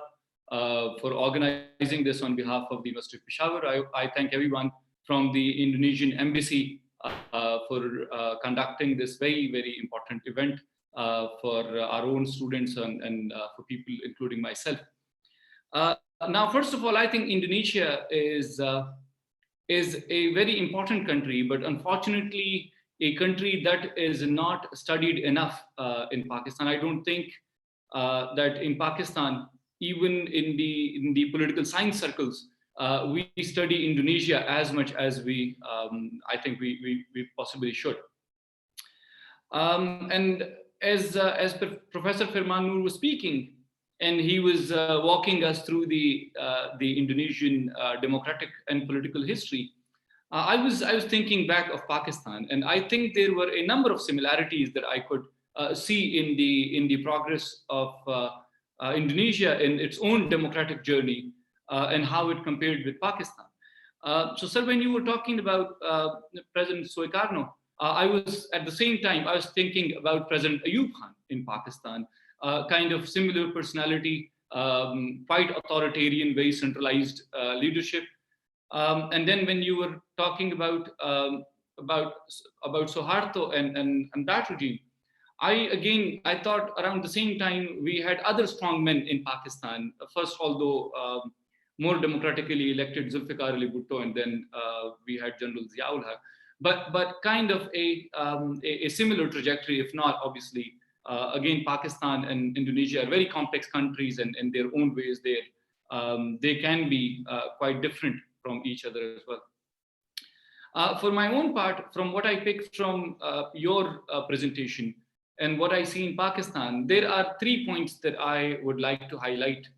for organizing this on behalf of the University of Peshawar. I thank everyone from the Indonesian Embassy for conducting this very, very important event for our own students and for people, including myself. Now, first of all, I think Indonesia is a very important country, but unfortunately, a country that is not studied enough in Pakistan. I don't think that in Pakistan, even in the political science circles, we study Indonesia as much as I think we possibly should. And as Professor Firman Noor was speaking, and he was walking us through the Indonesian democratic and political history, I was thinking back of Pakistan, and I think there were a number of similarities that I could see in the progress of Indonesia in its own democratic journey and how it compared with Pakistan. So, sir, when you were talking about President Sukarno, I was at the same time I was thinking about President Ayub Khan in Pakistan. Kind of similar personality, quite authoritarian, very centralized leadership. And then when you were talking about Suharto and that regime, I thought around the same time we had other strong men in Pakistan. First, although more democratically elected Zulfikar Ali Bhutto, and then we had General Ziaul Haq. But kind of a similar trajectory, if not obviously. Again, Pakistan and Indonesia are very complex countries, and in their own ways, they can be quite different from each other as well. For my own part, from what I picked from your presentation and what I see in Pakistan, there are 3 points that I would like to highlight,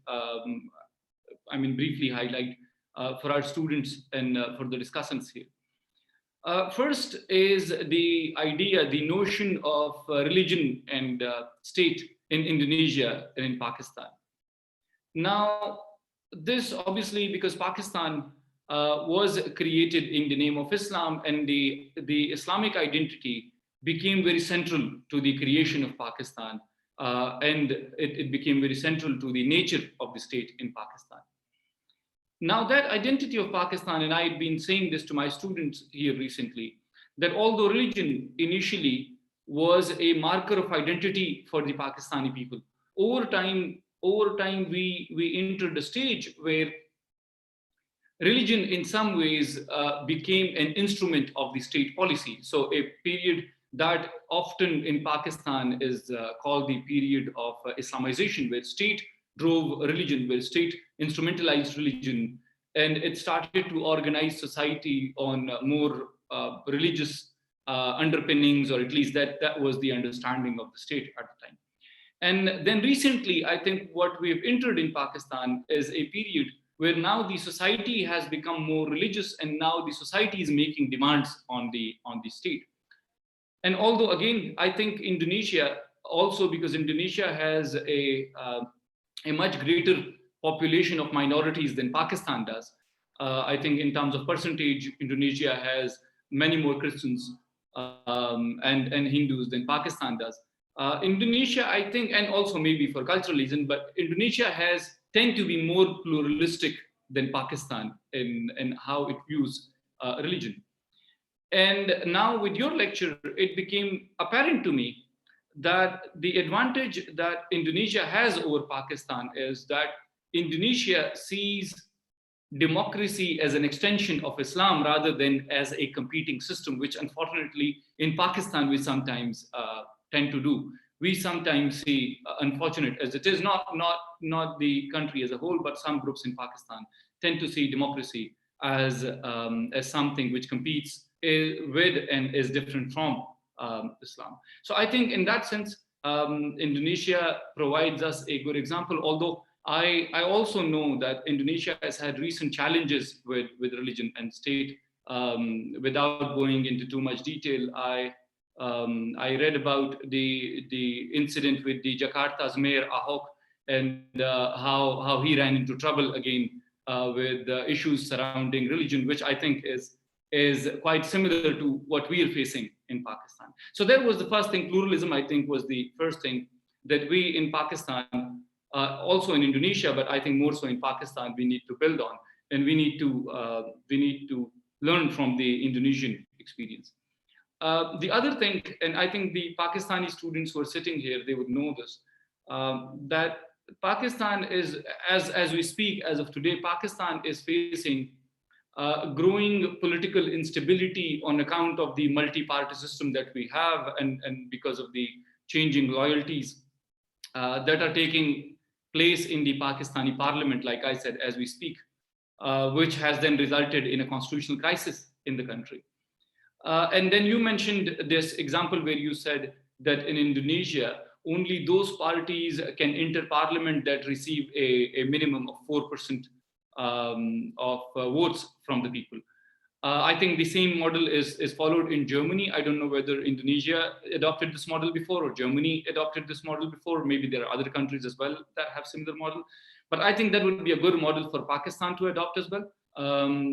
briefly highlight for our students and for the discussants here. First is the idea, the notion of religion and state in Indonesia and in Pakistan. Now, this obviously because Pakistan was created in the name of Islam, and the Islamic identity became very central to the creation of Pakistan, and it became very central to the nature of the state in Pakistan. Now, that identity of Pakistan, and I had been saying this to my students here recently, that although religion initially was a marker of identity for the Pakistani people, over time we entered a stage where religion in some ways became an instrument of the state policy. So a period that often in Pakistan is called the period of Islamization, where state drove religion, where state instrumentalized religion, and it started to organize society on more religious underpinnings, or at least that was the understanding of the state at the time. And then recently, I think what we've entered in Pakistan is a period where now the society has become more religious, and now the society is making demands on the state. And although, again, I think Indonesia also, because Indonesia has a much greater population of minorities than Pakistan does. I think in terms of percentage, Indonesia has many more Christians and Hindus than Pakistan does. Indonesia, I think, and also maybe for cultural reason, but Indonesia tend to be more pluralistic than Pakistan in how it views religion. And now with your lecture, it became apparent to me that the advantage that Indonesia has over Pakistan is that Indonesia sees democracy as an extension of Islam rather than as a competing system, which unfortunately in Pakistan we sometimes tend to do. We sometimes see, unfortunate as it is, not the country as a whole, but some groups in Pakistan tend to see democracy as something which competes with and is different from Islam. So I think in that sense, Indonesia provides us a good example, although I also know that Indonesia has had recent challenges with religion and state. Without going into too much detail, I read about the incident with the Jakarta's mayor Ahok, and how he ran into trouble again with issues surrounding religion, which I think is quite similar to what we are facing in Pakistan. So that was the first thing. Pluralism, I think, was the first thing that we in Pakistan, also in Indonesia, but I think more so in Pakistan, we need to build on, and we need to learn from the Indonesian experience. The other thing, and I think the Pakistani students who are sitting here, they would know this, that Pakistan is, as we speak, as of today, Pakistan is facing growing political instability on account of the multi-party system that we have, and because of the changing loyalties that are taking place in the Pakistani parliament, like I said, as we speak, which has then resulted in a constitutional crisis in the country. And then you mentioned this example where you said that in Indonesia, only those parties can enter parliament that receive a minimum of 4% of votes from the people. I think the same model is followed in Germany. I don't know whether Indonesia adopted this model before or Germany adopted this model before. Maybe there are other countries as well that have similar model. But I think that would be a good model for Pakistan to adopt as well.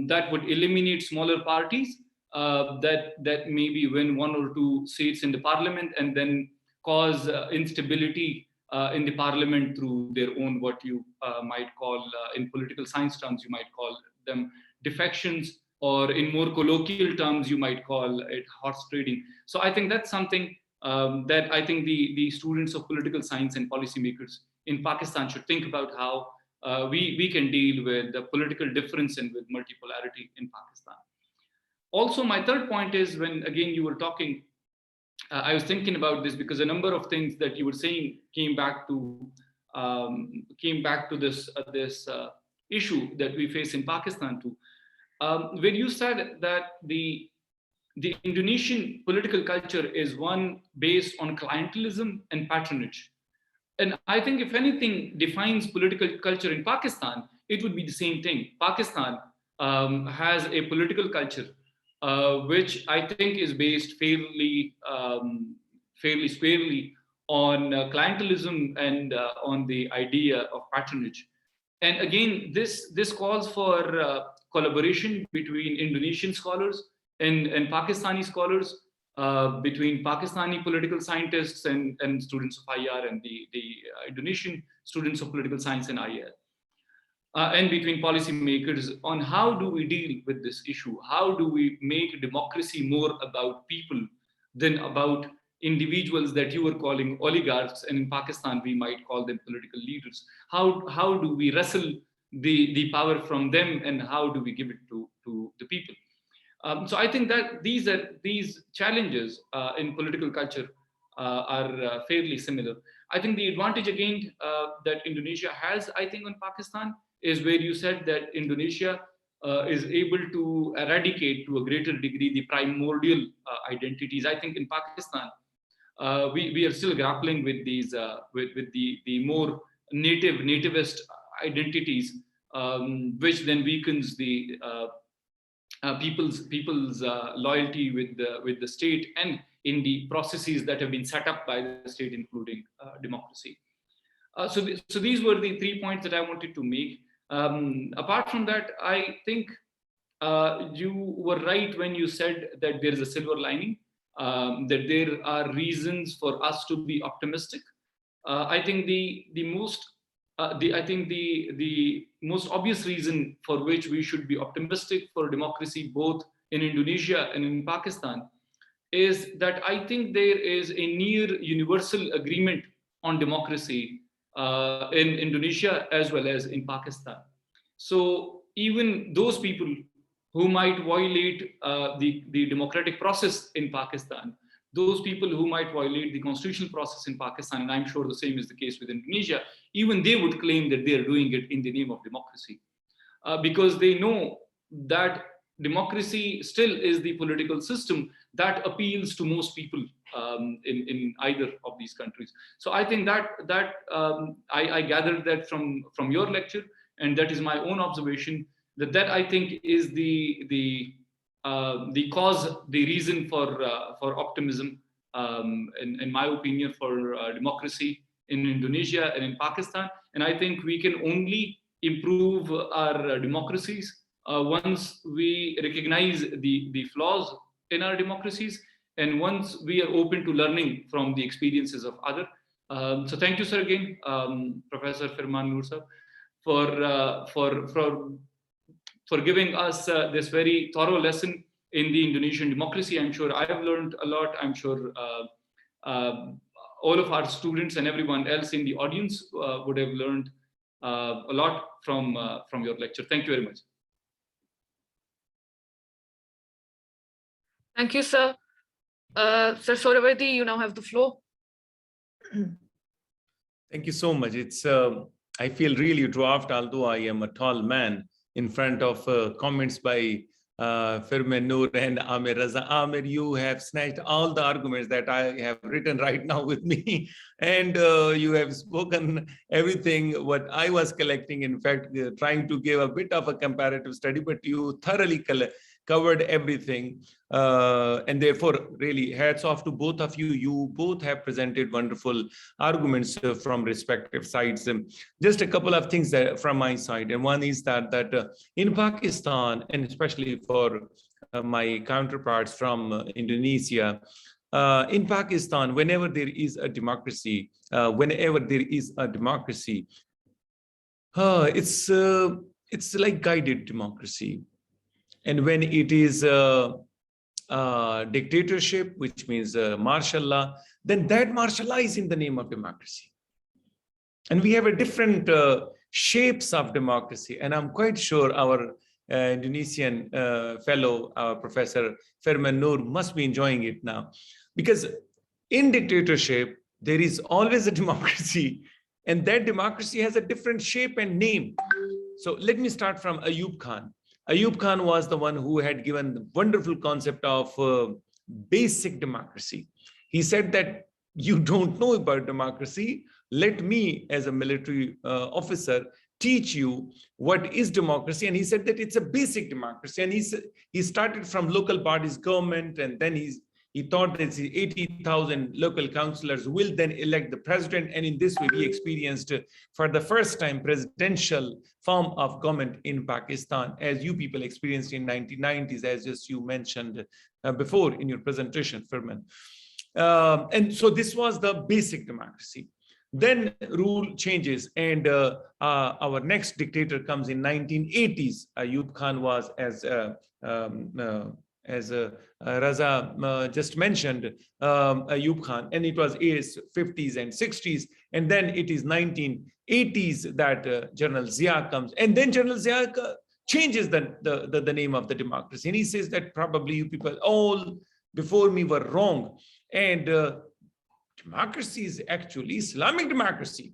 That would eliminate smaller parties that maybe win 1 or 2 seats in the parliament and then cause instability in the parliament through their own, what you might call, in political science terms, you might call them defections, or in more colloquial terms, you might call it horse trading. So I think that's something that I think the students of political science and policymakers in Pakistan should think about, how we can deal with the political difference and with multipolarity in Pakistan. Also, my third point is, when again you were talking, I was thinking about this because a number of things that you were saying came back to this issue that we face in Pakistan too. When you said that the Indonesian political culture is one based on clientelism and patronage. And I think if anything defines political culture in Pakistan, it would be the same thing. Pakistan has a political culture which I think is based fairly squarely on clientelism and on the idea of patronage. And again, this calls for collaboration between Indonesian scholars and Pakistani scholars, between Pakistani political scientists and students of IR and the Indonesian students of political science and IR. And between policymakers on how do we deal with this issue? How do we make democracy more about people than about individuals that you were calling oligarchs, and in Pakistan we might call them political leaders? How do we wrestle the power from them, and how do we give it to the people? So I think that these challenges in political culture are fairly similar. I think the advantage again that Indonesia has, I think, on Pakistan is where you said that Indonesia is able to eradicate to a greater degree the primordial identities. I think in Pakistan, we are still grappling with these, with the more nativist identities, which then weakens the people's loyalty with the state and in the processes that have been set up by the state, including democracy. So these were the 3 points that I wanted to make. Apart from that, I think you were right when you said that there is a silver lining, that there are reasons for us to be optimistic. I think the most obvious reason for which we should be optimistic for democracy, both in Indonesia and in Pakistan, is that I think there is a near universal agreement on democracy in Indonesia as well as in Pakistan. So even those people who might violate the democratic process in Pakistan, those people who might violate the constitutional process in Pakistan, and I'm sure the same is the case with Indonesia, even they would claim that they are doing it in the name of democracy, because they know that democracy still is the political system that appeals to most people in either of these countries. So I think that I gathered that from your lecture, and that is my own observation, that I think is the cause, the reason for optimism, in my opinion, for democracy in Indonesia and in Pakistan. And I think we can only improve our democracies once we recognize the flaws in our democracies, and once we are open to learning from the experiences of others. So thank you, sir, again, Professor Firman Noor sir, for giving us this very thorough lesson in the Indonesian democracy. I'm sure I have learned a lot. I'm sure all of our students and everyone else in the audience would have learned a lot from your lecture. Thank you very much. Thank you, sir. Sir Soherwordi, you now have the floor. Thank you so much. It's I feel really dwarfed, although I am a tall man, in front of comments by Firman, Noor, and Amir. Reza, Amir, you have snatched all the arguments that I have written right now with me, and you have spoken everything what I was collecting. In fact, trying to give a bit of a comparative study, but you thoroughly covered everything, and therefore really hats off to both of you. You both have presented wonderful arguments from respective sides. Just a couple of things from my side, and one is that in Pakistan, and especially for my counterparts from Indonesia, in Pakistan, whenever there is a democracy, it's like guided democracy. And when it is dictatorship, which means martial law, then that martial law is in the name of democracy. And we have a different shapes of democracy. And I'm quite sure our Indonesian fellow, Professor Firman Noor, must be enjoying it now. Because in dictatorship, there is always a democracy. And that democracy has a different shape and name. So let me start from Ayub Khan. Ayub Khan was the one who had given the wonderful concept of basic democracy. He said that you don't know about democracy. Let me, as a military officer, teach you what is democracy. And he said that it's a basic democracy. And he started from local bodies, government, and then he thought that 80,000 local councillors will then elect the president. And in this way, we experienced for the first time presidential form of government in Pakistan, as you people experienced in 1990s, as just you mentioned before in your presentation, Firman. And so this was the basic democracy. Then rule changes, and our next dictator comes in 1980s. Ayub Khan was, as Reza just mentioned, Ayub Khan, and it was 50s and 60s, and then it is 1980s that General Zia comes, and then General Zia changes the name of the democracy, and he says that probably you people all before me were wrong, and democracy is actually Islamic democracy.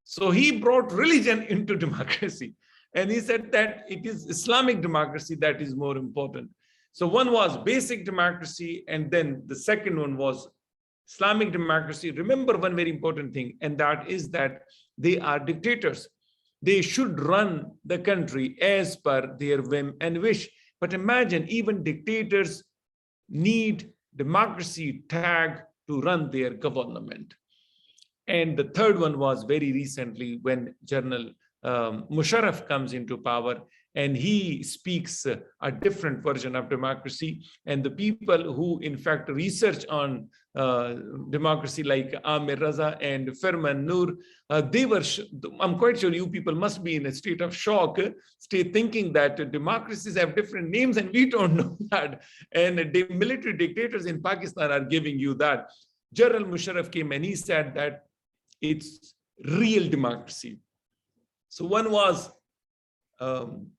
So he brought religion into democracy, and he said that it is Islamic democracy that is more important. So one was basic democracy, and then the second one was Islamic democracy. Remember one very important thing, and that is that they are dictators. They should run the country as per their whim and wish. But imagine, even dictators need democracy tag to run their government. And the third one was very recently when General Musharraf comes into power, and he speaks a different version of democracy. And the people who, in fact, research on democracy, like Amir, Reza, and Firman, Noor, I'm quite sure you people must be in a state of shock, thinking that democracies have different names and we don't know that. And the military dictators in Pakistan are giving you that. General Musharraf came and he said that it's real democracy. So one was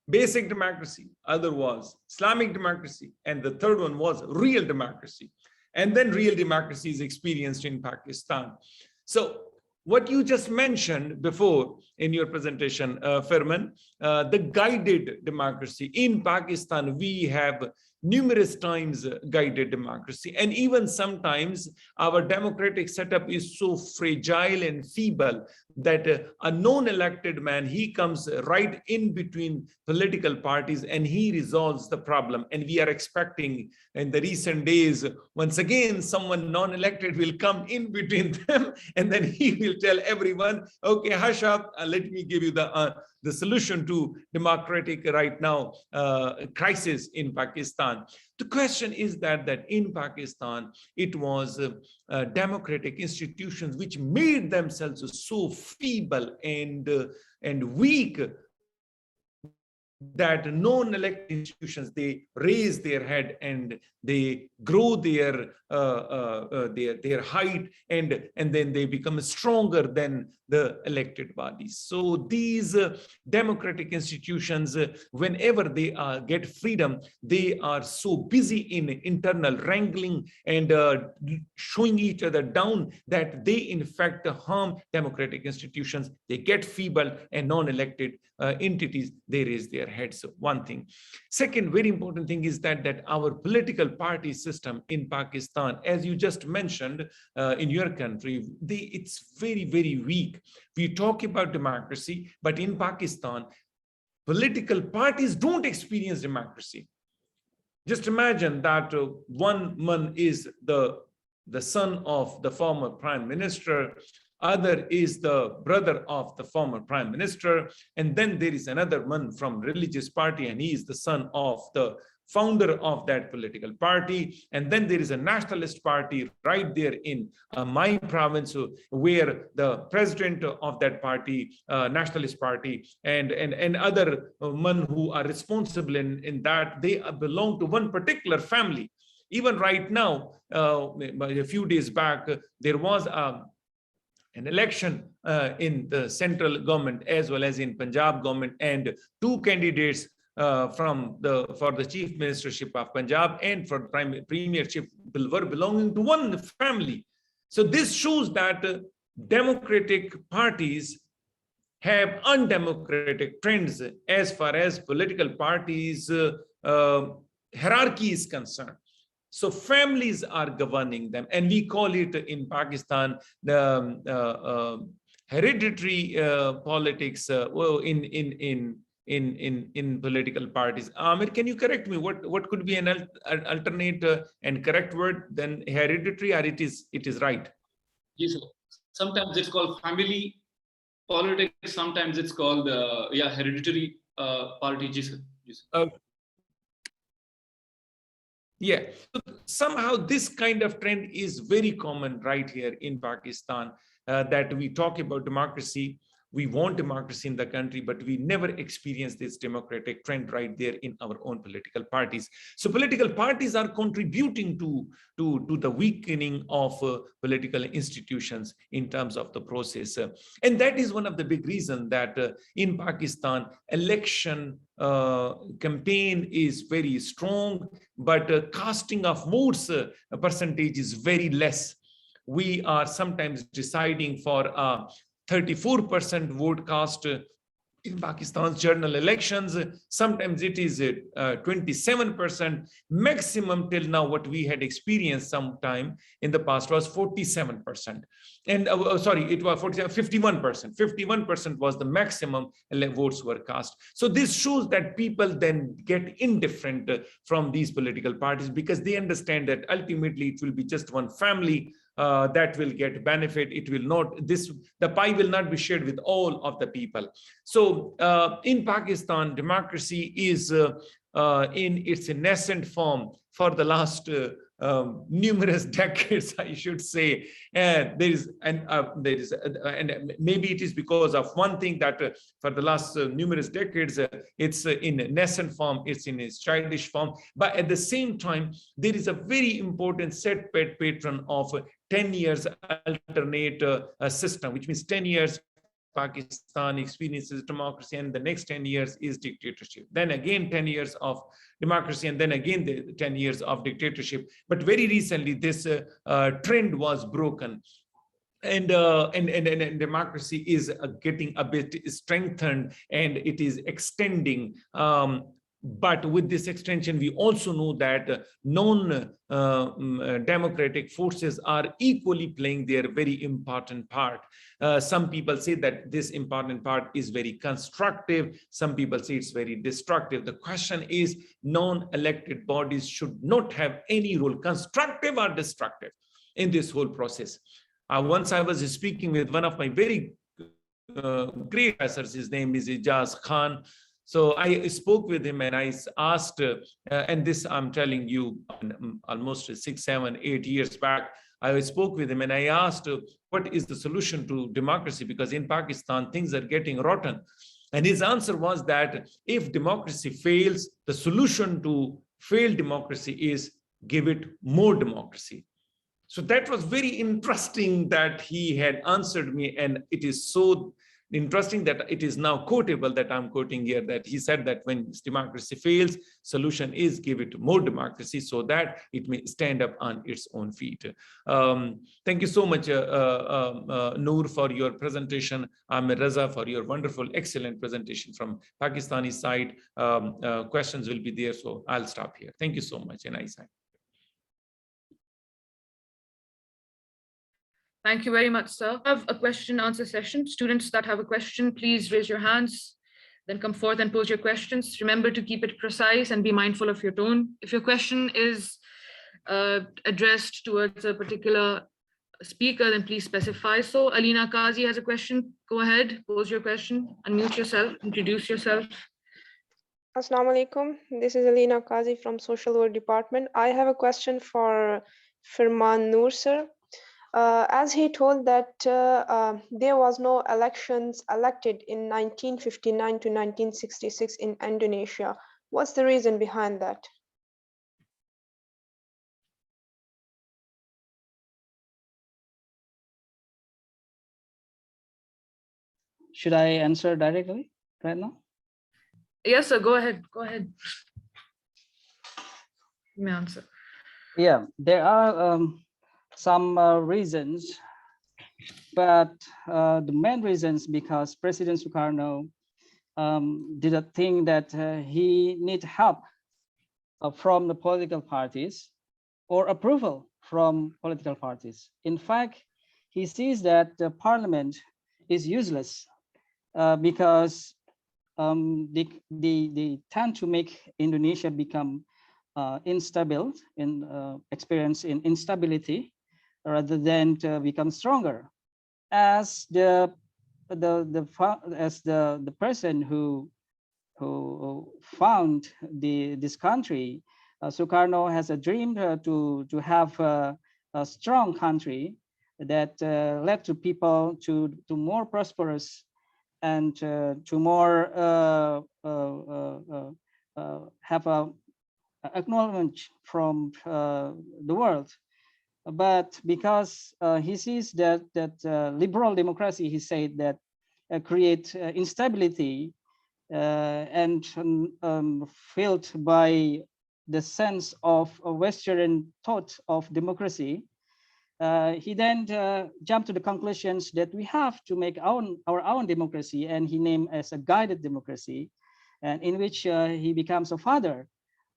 basic democracy, other was Islamic democracy, and the third one was real democracy. And then real democracy is experienced in Pakistan. So what you just mentioned before in your presentation, Firman, the guided democracy. In Pakistan, we have numerous times guided democracy. And even sometimes our democratic setup is so fragile and feeble that a non-elected man, he comes right in between political parties and he resolves the problem. And we are expecting in the recent days, once again, someone non-elected will come in between them and then he will tell everyone, okay, hush up, let me give you the solution to democratic right now crisis in Pakistan. The question is that in Pakistan, it was democratic institutions which made themselves so feeble and weak that non-elected institutions, they raise their head and they grow their height, and then they become stronger than the elected bodies. So these democratic institutions, whenever they get freedom, they are so busy in internal wrangling and showing each other down that they in fact harm democratic institutions. They get feeble, and non-elected entities, they raise their heads. So one thing. Second, very important thing is that our political party system in Pakistan, as you just mentioned in your country, it's very, very weak. We talk about democracy, but in Pakistan, political parties don't experience democracy. Just imagine that one man is the son of the former prime minister, other is the brother of the former prime minister, and then there is another man from religious party, and he is the son of the founder of that political party. And then there is a nationalist party right there in my province, where the president of that party, nationalist party, and other men who are responsible in that, they belong to one particular family. Even right now, a few days back, there was an election in the central government as well as in Punjab government, and two candidates for the chief ministership of Punjab and for premiership were belonging to one family. So this shows that democratic parties have undemocratic trends as far as political parties hierarchy is concerned. So families are governing them, and we call it in Pakistan the hereditary politics in political parties. Amir, can you correct me? What could be an alternate and correct word than hereditary, or it is right? Yes, sir. Sometimes it's called family politics. Sometimes it's called hereditary party. Yes, sir. Yes, sir. Yeah, so somehow this kind of trend is very common right here in Pakistan, that we talk about democracy. We want democracy in the country, but we never experience this democratic trend right there in our own political parties. So political parties are contributing to the weakening of political institutions in terms of the process. And that is one of the big reasons that in Pakistan, election campaign is very strong, but casting of votes percentage is very less. We are sometimes deciding for 34% vote cast in Pakistan's general elections. Sometimes it is 27%. Maximum till now, what we had experienced sometime in the past was 47%. And it was 51%. 51% was the maximum votes were cast. So this shows that people then get indifferent from these political parties, because they understand that ultimately it will be just one family that will get benefit. It will not, the pie will not be shared with all of the people. So in Pakistan, democracy is in its nascent form for the last numerous decades, I should say. And maybe it is because of one thing that for the last numerous decades, it's in nascent form, it's in its childish form. But at the same time, there is a very important set pattern of 10 years alternate system, which means 10 years Pakistan experiences democracy, and the next 10 years is dictatorship. Then again 10 years of democracy, and then again the 10 years of dictatorship. But very recently, this trend was broken. and democracy is getting a bit strengthened and it is extending. But with this extension, we also know that non-democratic forces are equally playing their very important part. Some people say that this important part is very constructive. Some people say it's very destructive. The question is, non-elected bodies should not have any role, constructive or destructive, in this whole process. Once I was speaking with one of my very great professors, his name is Ijaz Khan. So I spoke with him and I asked, and this I'm telling you almost 6, 7, 8 years back, I spoke with him and I asked, what is the solution to democracy? Because in Pakistan, things are getting rotten. And his answer was that if democracy fails, the solution to failed democracy is give it more democracy. So that was very interesting that he had answered me, and it is so interesting that it is now quotable that I'm quoting here, that he said that when democracy fails, solution is give it more democracy so that it may stand up on its own feet. Thank you so much, Noor, for your presentation. Amir, Reza, for your wonderful, excellent presentation from Pakistani side. Questions will be there, so I'll stop here. Thank you so much, and I say. Thank you very much, sir. I have a question answer session. Students that have a question, please raise your hands, then come forth and pose your questions. Remember to keep it precise and be mindful of your tone. If your question is addressed towards a particular speaker, then please specify so. Alina Kazi has a question. Go ahead, pose your question, unmute yourself, introduce yourself. Assalamu alaikum. This is Alina Kazi from Social Work Department. I have a question for Firman Noor, sir. As he told that there was no elections elected in 1959 to 1966 in Indonesia. What's the reason behind that? Should I answer directly right now? Yes, sir, go ahead, go ahead. You may answer. Yeah, there are some reasons, but the main reasons because President Sukarno did a thing that he need help from the political parties or approval from political parties. In fact, he sees that the parliament is useless because they tend to make Indonesia become instable and experience in instability rather than to become stronger. As the person who found this country, Sukarno has a dream to have a strong country that led to people to more prosperous and to more have a acknowledgement from the world. But because he sees that liberal democracy, he said that create instability and filled by the sense of a Western thought of democracy, he then jumped to the conclusions that we have to make our own democracy, and he named as a guided democracy, and in which he becomes a father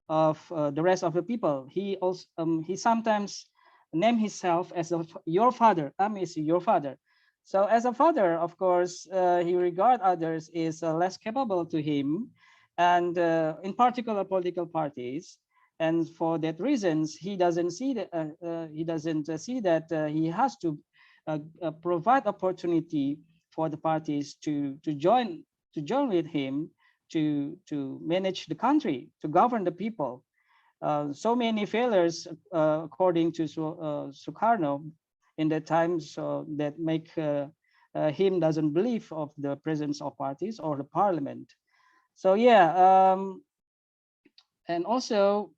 of the rest of the people. He also he sometimes name himself as your father. Amir is your father. So as a father, of course, he regard others is less capable to him, and in particular political parties. And for that reasons, he doesn't see that he has to provide opportunity for the parties to join with him to manage the country, to govern the people. So many failures, according to Sukarno, in the times that make him doesn't believe of the presence of parties or the parliament. So yeah, and also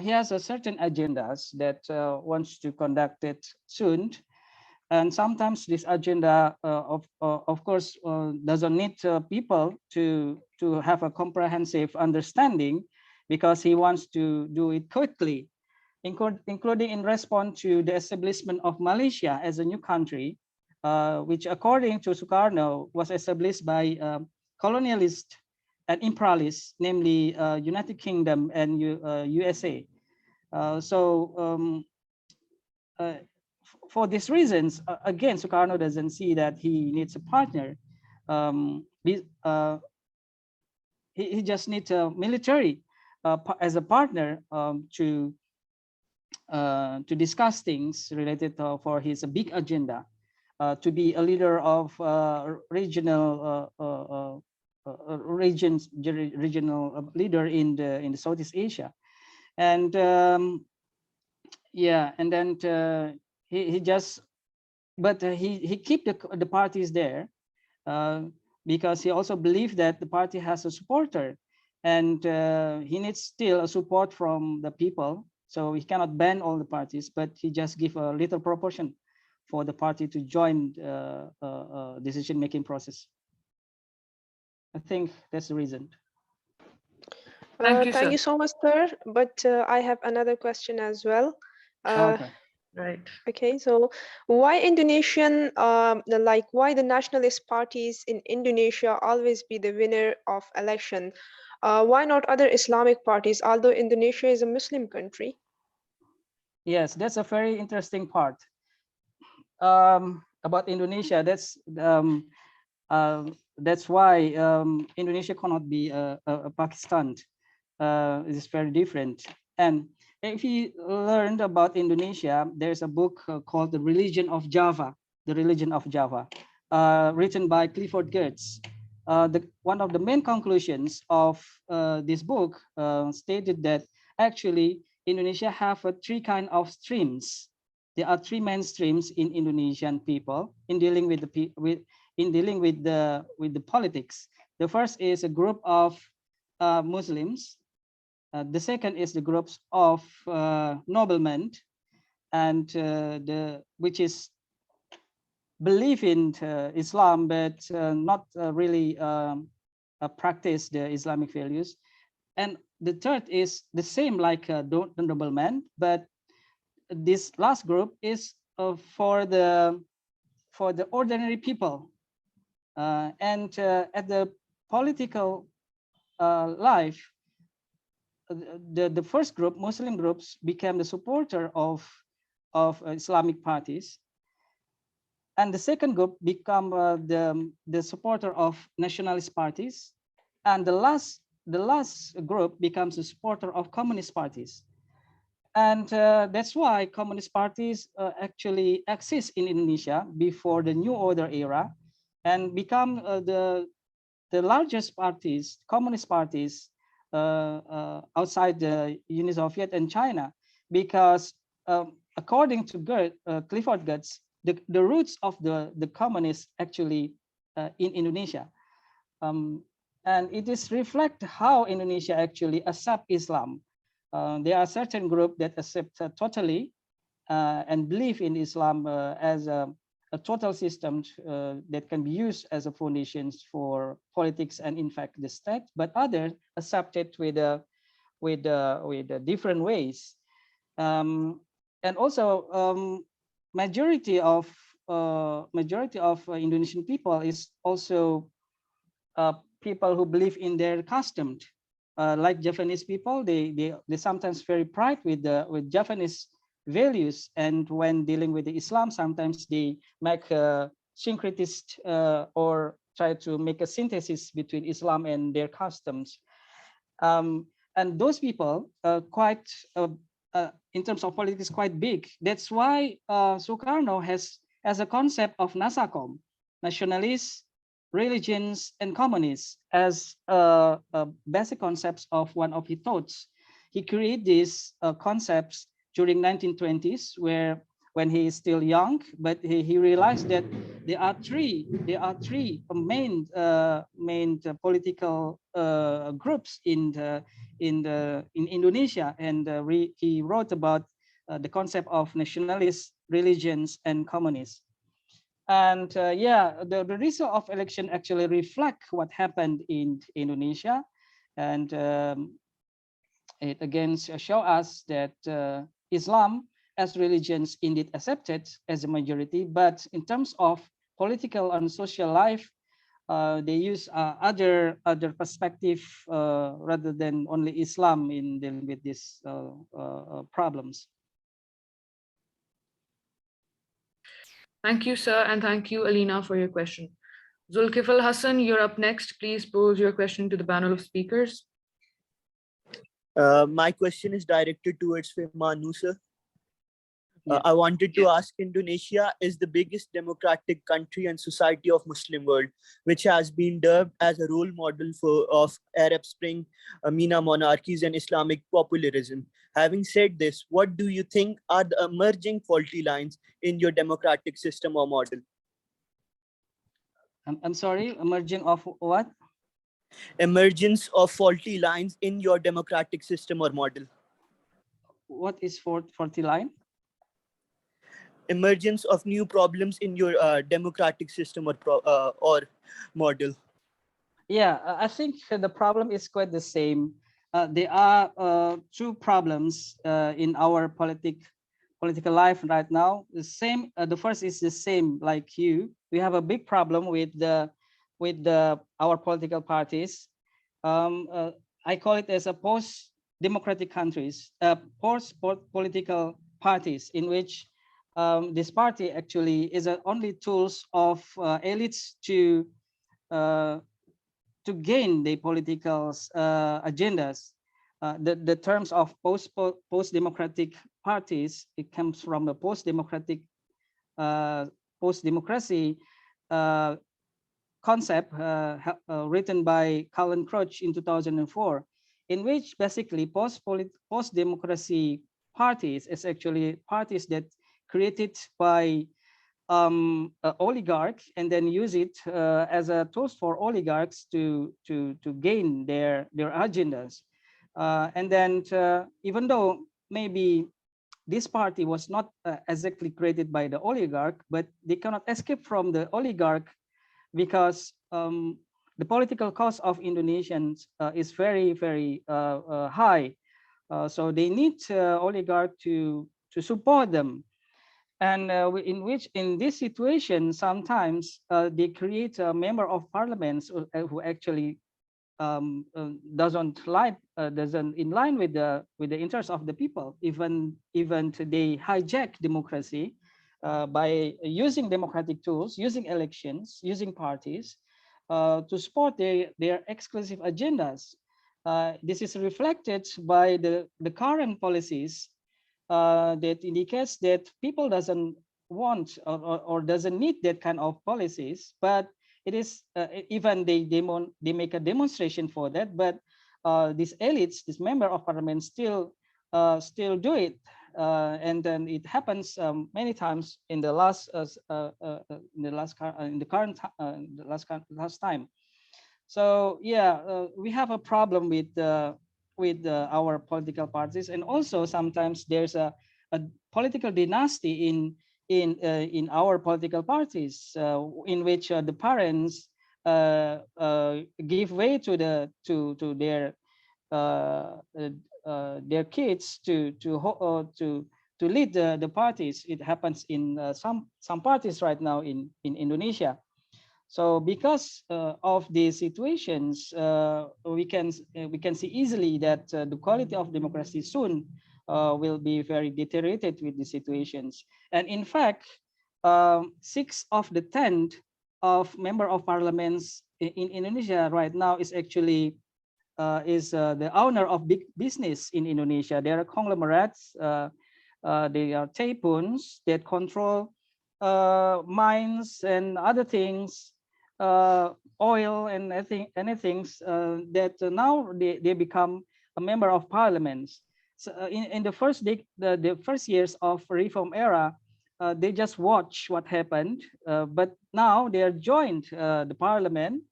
he has a certain agendas that wants to conduct it soon, and sometimes this agenda, of course, doesn't need people to have a comprehensive understanding, because he wants to do it quickly, including in response to the establishment of Malaysia as a new country. which according to Sukarno was established by colonialists and imperialists, namely United Kingdom and USA. For these reasons, again, Sukarno doesn't see that he needs a partner. He just needs a military as a partner to discuss things related for his big agenda, to be a leader of regional regional leader in the Southeast Asia, and yeah, and then he just, but he keep the parties there because he also believed that the party has a supporter, and he needs still a support from the people. So he cannot ban all the parties, but he just give a little proportion for the party to join decision-making process. I think that's the reason. Thank you so much, sir. But I have another question as well. Okay. Right. Okay, so why Indonesian, why the nationalist parties in Indonesia always be the winner of election? Why not other Islamic parties, although Indonesia is a Muslim country? Yes, that's a very interesting part. About Indonesia, that's why Indonesia cannot be a Pakistan. It is very different. And if you learned about Indonesia, there's a book called The Religion of Java, written by Clifford Geertz. One of the main conclusions of this book stated that actually Indonesia have three kind of streams. There are three main streams in Indonesian people in dealing with the politics. The first is a group of Muslims. The second is the groups of noblemen, and which is believe in Islam, but not really practice the Islamic values. And the third is the same like the noblemen, but this last group is for the ordinary people. And at the political life, the first group, Muslim groups, became the supporter of Islamic parties, and the second group become the supporter of nationalist parties, and the last group becomes a supporter of communist parties. And that's why communist parties actually exist in Indonesia before the New Order era, and become the largest parties, communist parties, outside the Union Soviet and China, because according to Clifford Geertz, the roots of the communists actually in Indonesia, and it is reflect how Indonesia actually accept Islam. There are certain groups that accept totally and believe in Islam as a total system that can be used as a foundation for politics and in fact the state, but others accept it with different ways. And also majority of Indonesian people is also people who believe in their customs. Like Japanese people, they sometimes very proud with Japanese values, and when dealing with the Islam, sometimes they make a syncretist or try to make a synthesis between Islam and their customs. And those people quite in terms of politics quite big. That's why Sukarno has a concept of Nasakom, nationalists, religions, and communists, as basic concepts of one of his thoughts. He created these concepts during 1920s, when he is still young, but he realized that there are three main political groups in Indonesia, and he wrote about the concept of nationalists, religions, and communists. And yeah, the result of election actually reflect what happened in Indonesia, and it again show us that Islam as religions indeed accepted as a majority, but in terms of political and social life, they use other perspective rather than only Islam in dealing with these problems. Thank you, sir, and thank you, Alina, for your question. Zulkifil Hassan, you're up next. Please pose your question to the panel of speakers. My question is directed towards Firman. Yeah. I wanted to ask, Indonesia is the biggest democratic country and society of Muslim world, which has been dubbed as a role model of Arab Spring, MENA monarchies and Islamic popularism. Having said this, what do you think are the emerging faulty lines in your democratic system or model? I'm sorry, emerging of what? Emergence of faulty lines in your democratic system or model. What is faulty line? Emergence of new problems in your democratic system or model. Yeah, I think the problem is quite the same. There are two problems in our political life right now. The same. The first is the same like you. We have a big problem with our political parties. I call it as a post-democratic countries, post-political parties in which this party actually is only tools of elites to gain the political agendas. The terms of post-democratic parties, it comes from the post-democracy concept written by Colin Crouch in 2004, in which basically post-democracy parties is actually parties that created by oligarch and then use it as a tools for oligarchs to gain their agendas. And then even though maybe this party was not exactly created by the oligarch, but they cannot escape from the oligarch because the political cost of Indonesians is very, very high. So they need oligarch to support them. And in this situation, sometimes they create a member of parliaments who actually doesn't in line with the interests of the people. Even they hijack democracy by using democratic tools, using elections, using parties to support their exclusive agendas. This is reflected by the current policies that indicates that people doesn't want or doesn't need that kind of policies, but it is even they make a demonstration for that, but these elites, this member of parliament still do it, and then it happens many times in the last time. So yeah, we have a problem with our political parties, and also sometimes there's a political dynasty in our political parties in which the parents give way to their kids to lead the parties. It happens in some parties right now in Indonesia. So because of these situations, we can see easily that the quality of democracy soon will be very deteriorated with these situations. And in fact, 6 of the 10 of member of parliaments in Indonesia right now is actually the owner of big business in Indonesia. They are conglomerates. They are tycoons that control mines and other things. Oil and anything that now they become a member of parliaments. So in the first the first years of reform era, they just watch what happened, but now they are joined the parliament.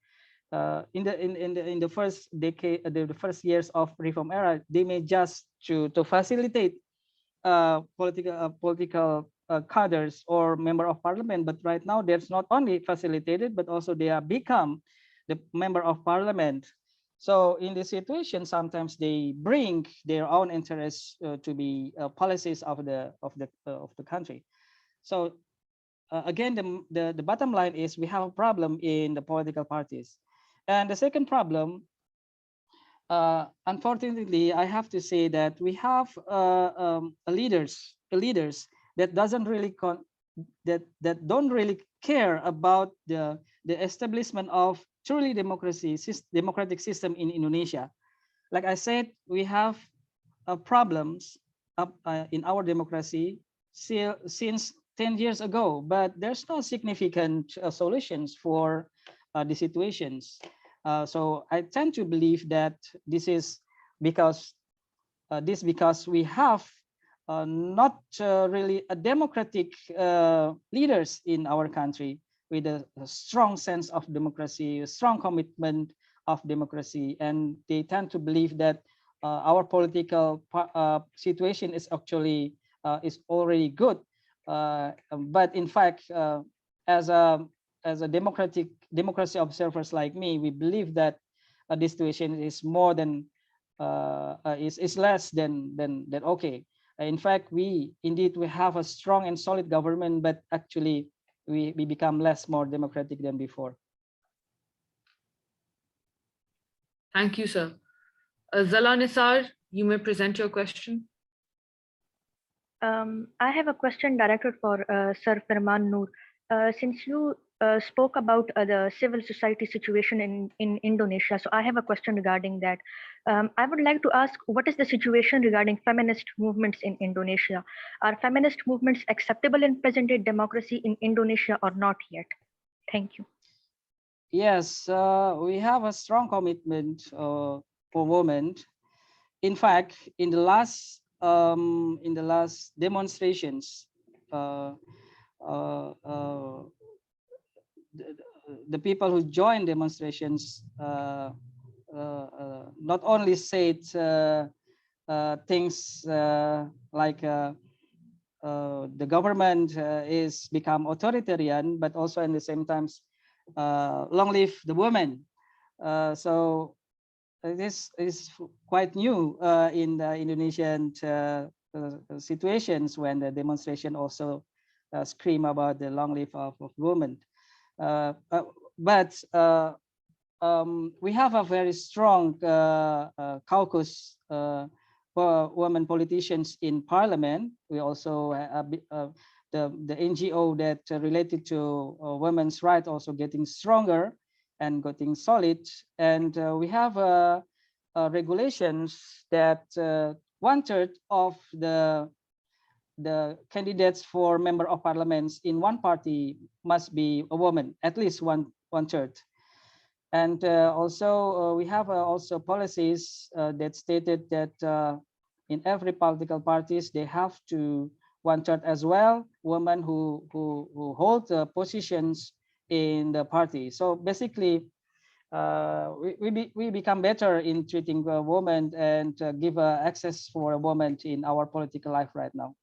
In the first decade, the first years of reform era, they may just to facilitate political cadres or member of parliament, but right now there's not only facilitated, but also they are become the member of parliament. So in this situation, sometimes they bring their own interests to be policies of the country. So again, the bottom line is we have a problem in the political parties. And the second problem, unfortunately, I have to say that we have leaders that doesn't really that don't really care about the establishment of truly democratic system in Indonesia. Like I said, we have problems in our democracy since 10 years ago, but there's no significant solutions for the situations. So I tend to believe that this is because we have not really a democratic leaders in our country with a strong sense of democracy, a strong commitment of democracy, and they tend to believe that our political situation is actually is already good. But in fact, as a democracy observers like me, we believe that this situation is more than is less than okay. In fact, we have a strong and solid government, but actually we become more democratic than before. Thank you, sir. Zala Nisar, you may present your question. I have a question directed for Sir Firman Noor. Since you spoke about the civil society situation in Indonesia, so I have a question regarding that. I would like to ask, what is the situation regarding feminist movements in Indonesia? Are feminist movements acceptable in present-day democracy in Indonesia or not yet? Thank you. Yes, we have a strong commitment for women. In fact, in the last demonstrations, the people who joined demonstrations not only said things like the government is become authoritarian, but also in the same times, long live the women. So this is quite new in the Indonesian situations, when the demonstration also scream about the long live of women. But we have a very strong caucus for women politicians in parliament. We also the NGO that related to women's rights also getting stronger and getting solid. And we have regulations that 1/3 of the candidates for member of parliaments in one party must be a woman, at least 1/3. And also we have also policies that stated that in every political parties they have to 1/3 as well women who hold positions in the party. So basically, we become better in treating women and give access for a woman in our political life right now.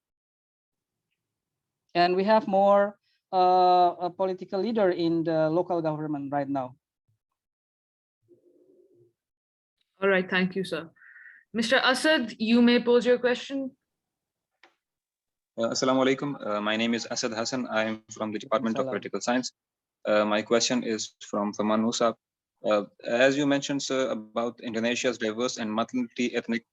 And we have more a political leader in the local government right now. All right, thank you, sir. Mr. Asad, you may pose your question. Assalamu alaikum. My name is Asad Hassan. I am from the Department of Political Science. My question is from Firman Musa. As you mentioned, sir, about Indonesia's diverse and multi-ethnic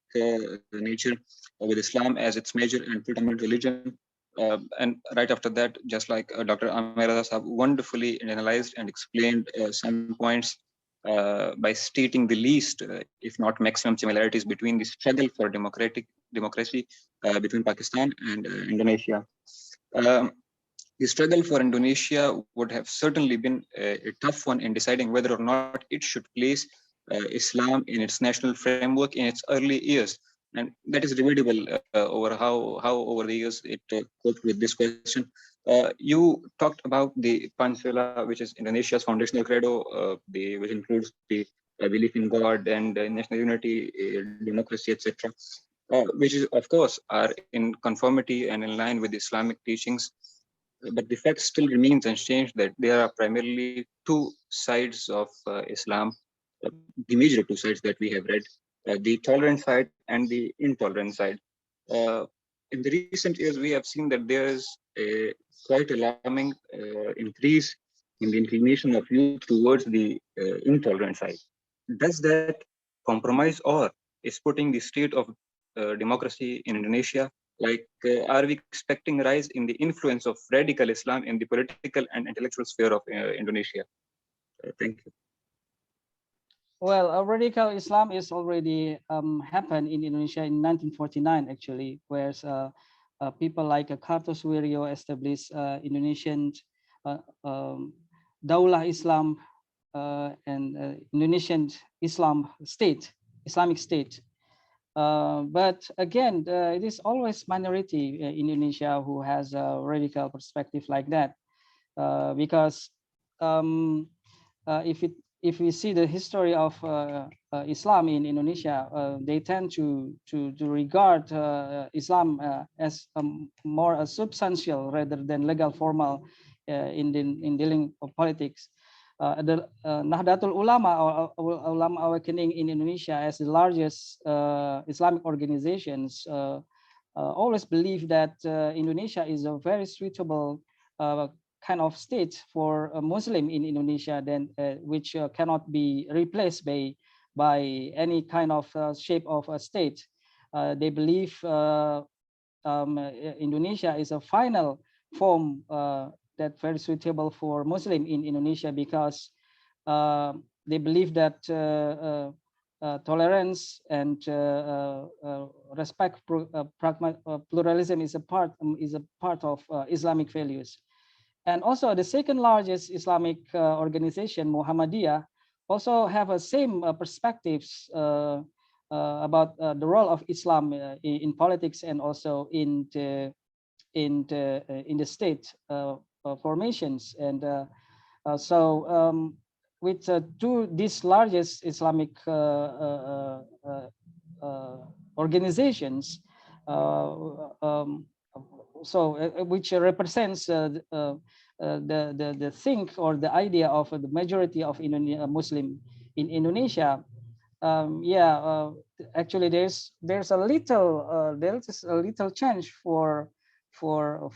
nature, with Islam as its major and predominant religion. And right after that, just like Dr. Amir have wonderfully analyzed and explained some points by stating the least, if not maximum, similarities between the struggle for democracy between Pakistan and Indonesia. The struggle for Indonesia would have certainly been a tough one in deciding whether or not it should place Islam in its national framework in its early years. And that is debatable over how over the years it coped with this question. You talked about the Pancasila, which is Indonesia's foundational credo, which includes the belief in God and national unity, democracy, etc., which is, of course, are in conformity and in line with Islamic teachings. But the fact still remains unchanged that there are primarily two sides of Islam. the major two sides that we have read, the tolerant side and the intolerant side. In the recent years, we have seen that there is a quite alarming increase in the inclination of youth towards the intolerant side. Does that compromise or is putting the state of democracy in Indonesia? Like, are we expecting a rise in the influence of radical Islam in the political and intellectual sphere of Indonesia? Thank you. Well, radical Islam is already happened in Indonesia in 1949, actually, where people like Kartosuwiryo established Indonesian Daulah Islam and Indonesian Islamic State. But again, it is always minority in Indonesia who has a radical perspective like that, because if we see the history of Islam in Indonesia, they tend to regard Islam as more substantial rather than legal formal in dealing of politics. The Nahdlatul Ulama or Ulama Awakening in Indonesia, as the largest Islamic organizations, always believe that Indonesia is a very suitable kind of state for a Muslim in Indonesia, then which cannot be replaced by any kind of shape of a state. They believe Indonesia is a final form that very suitable for Muslim in Indonesia, because they believe that tolerance and respect, pluralism is a part of Islamic values. And also the second largest Islamic organization, Muhammadiyah, also have a same perspectives about the role of Islam in politics and also in the state formations. And so with these largest Islamic organizations, which represents the think or the idea of the majority of Muslim in Indonesia. Actually there's a little change for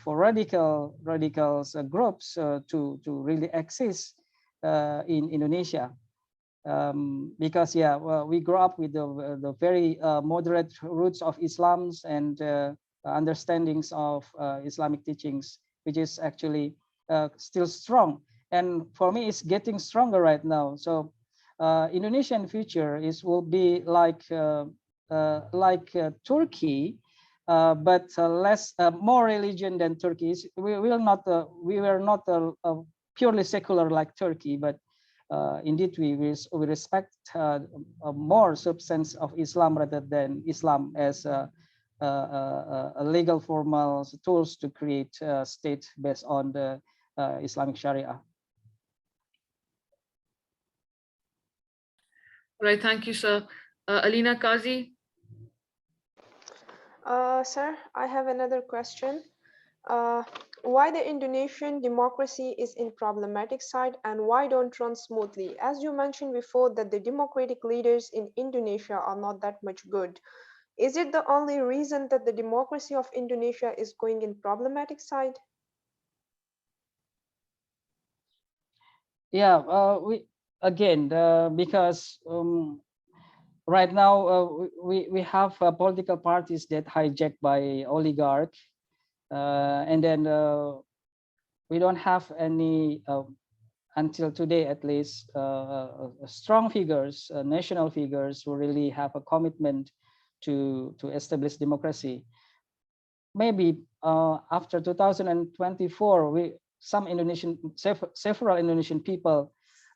radicals groups to really exist in Indonesia, because we grew up with the very moderate roots of Islam's and understandings of Islamic teachings, which is actually still strong, and for me it's getting stronger right now. So Indonesian future will be like Turkey, but more religion than Turkey. We were not purely secular like Turkey, but indeed we respect more substance of Islam rather than Islam as a legal formal tools to create a state based on the Islamic Sharia. All right, thank you, sir. Alina Kazi. Sir, I have another question. Why the Indonesian democracy is in problematic side and why don't run smoothly? As you mentioned before that the democratic leaders in Indonesia are not that much good. Is it the only reason that the democracy of Indonesia is going in problematic side? Yeah, because right now we have political parties that hijacked by oligarch, and then we don't have any until today at least strong figures, national figures who really have a commitment to establish democracy. Maybe after 2024, several Indonesian people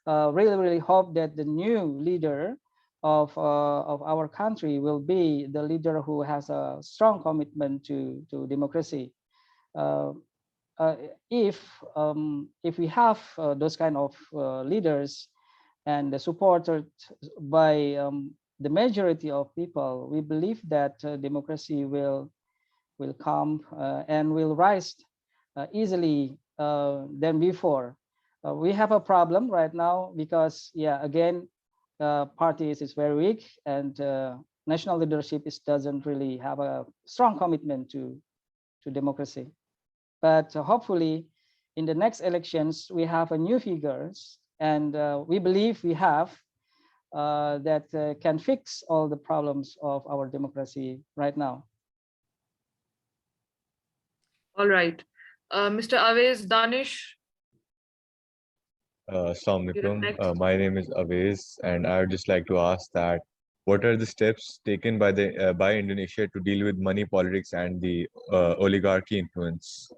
really hope that the new leader of our country will be the leader who has a strong commitment to democracy. If we have those kind of leaders and supported by the majority of people, we believe that democracy will come and will rise easily than before. We have a problem right now because again parties is very weak, and national leadership doesn't really have a strong commitment to democracy. But hopefully, in the next elections, we have a new figures, and we believe we have that can fix all the problems of our democracy right now. All right. Mr. Awais Danish. Assalamu You're up alaikum. next. My name is Awais, and I would just like to ask that what are the steps taken by the by Indonesia to deal with money politics and the oligarchy influence?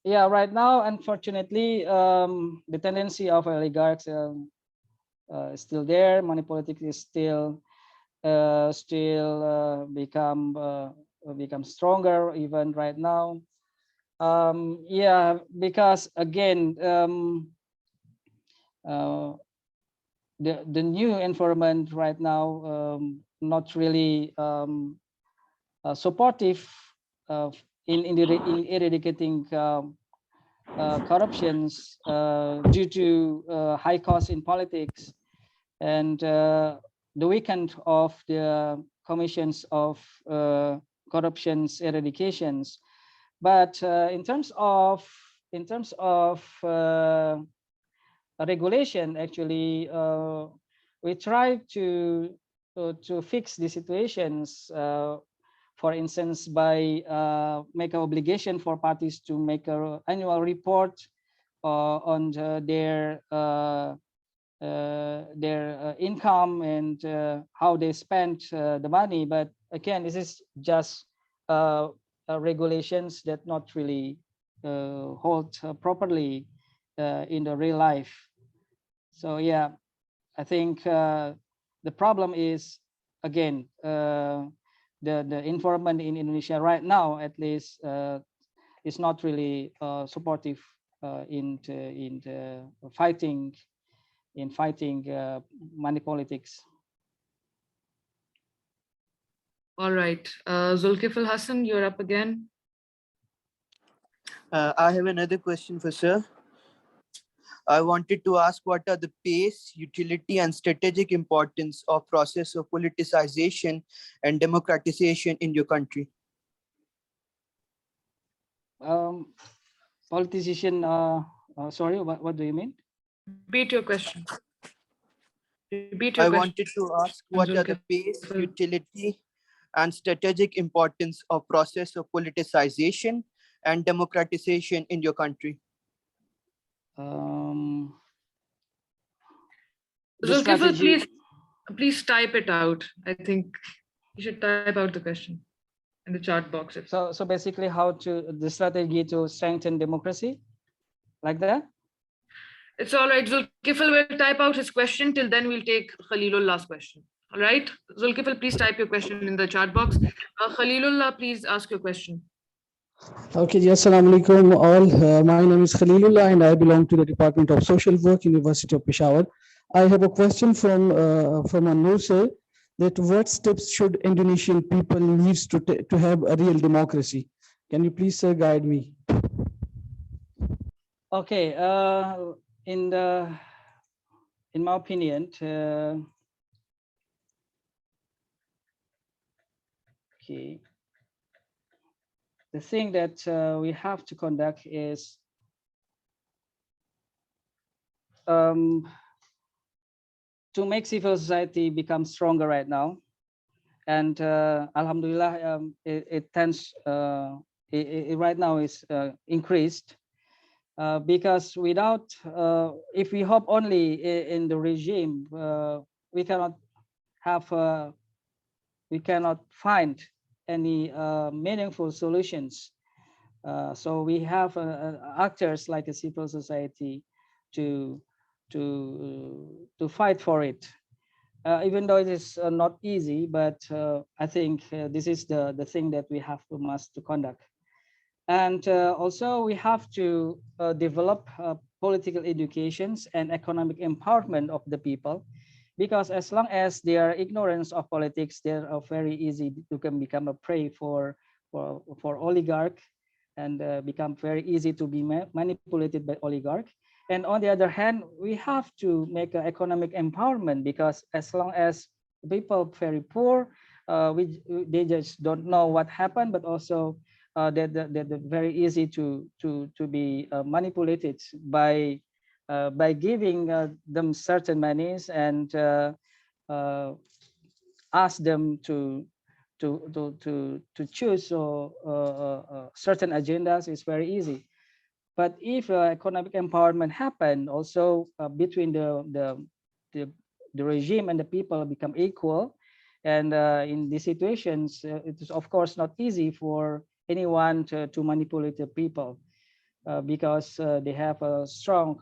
Yeah, right now, unfortunately, the tendency of oligarchs is still there. Money politics is still become stronger even right now. Yeah, because again, the new environment right now not really supportive in eradicating corruptions due to high costs in politics and the weekend of the commissions of corruptions eradications. But in terms of regulation, actually, we try to fix the situations. For instance, by make an obligation for parties to make an annual report on their income and how they spend the money. But again, this is just regulations that not really hold properly in the real life. So yeah, I think the problem is, again, the environment in Indonesia right now, at least, is not really supportive in fighting money politics. All right. Zulkifil Hassan, you're up again. I have another question for sir. I wanted to ask what are the pace, utility, and strategic importance of process of politicization and democratization in your country? Politician, sorry, what do you mean? Repeat your question. Repeat your I question. wanted to ask what are the pace, utility, and strategic importance of process of politicization and democratization in your country? Zulkifil, please type it out. I think you should type out the question in the chat box. So basically, the strategy to strengthen democracy, like that? It's all right. Zulkifil will type out his question. Till then, we'll take Khalilullah's question. All right. Zulkifil, please type your question in the chat box. Khalilullah, please ask your question. Okay, yes, assalamu alaikum all. My name is Khalilullah and I belong to the Department of Social Work, University of Peshawar. I have a question from Noor sir, that what steps should Indonesian people need to have a real democracy? Can you please, sir, guide me? Okay, in my opinion, okay, the thing that we have to conduct is to make civil society become stronger right now, and Alhamdulillah, it tends right now is increased. Because without, if we hope only in the regime, we cannot find any meaningful solutions. So we have actors like a civil society to fight for it. Even though it is not easy, but I think this is the thing that we must conduct. And also we have to develop political educations and economic empowerment of the people, because as long as they are ignorance of politics, they are very easy to become a prey for oligarch, and become very easy to be manipulated by oligarch. And on the other hand, we have to make an economic empowerment, because as long as people very poor, they just don't know what happened, but also they're very easy to be manipulated by giving them certain monies and ask them to choose certain agendas is very easy. But if economic empowerment happen also between the regime and the people become equal, and in these situations, it is of course not easy for anyone to manipulate the people because they have a strong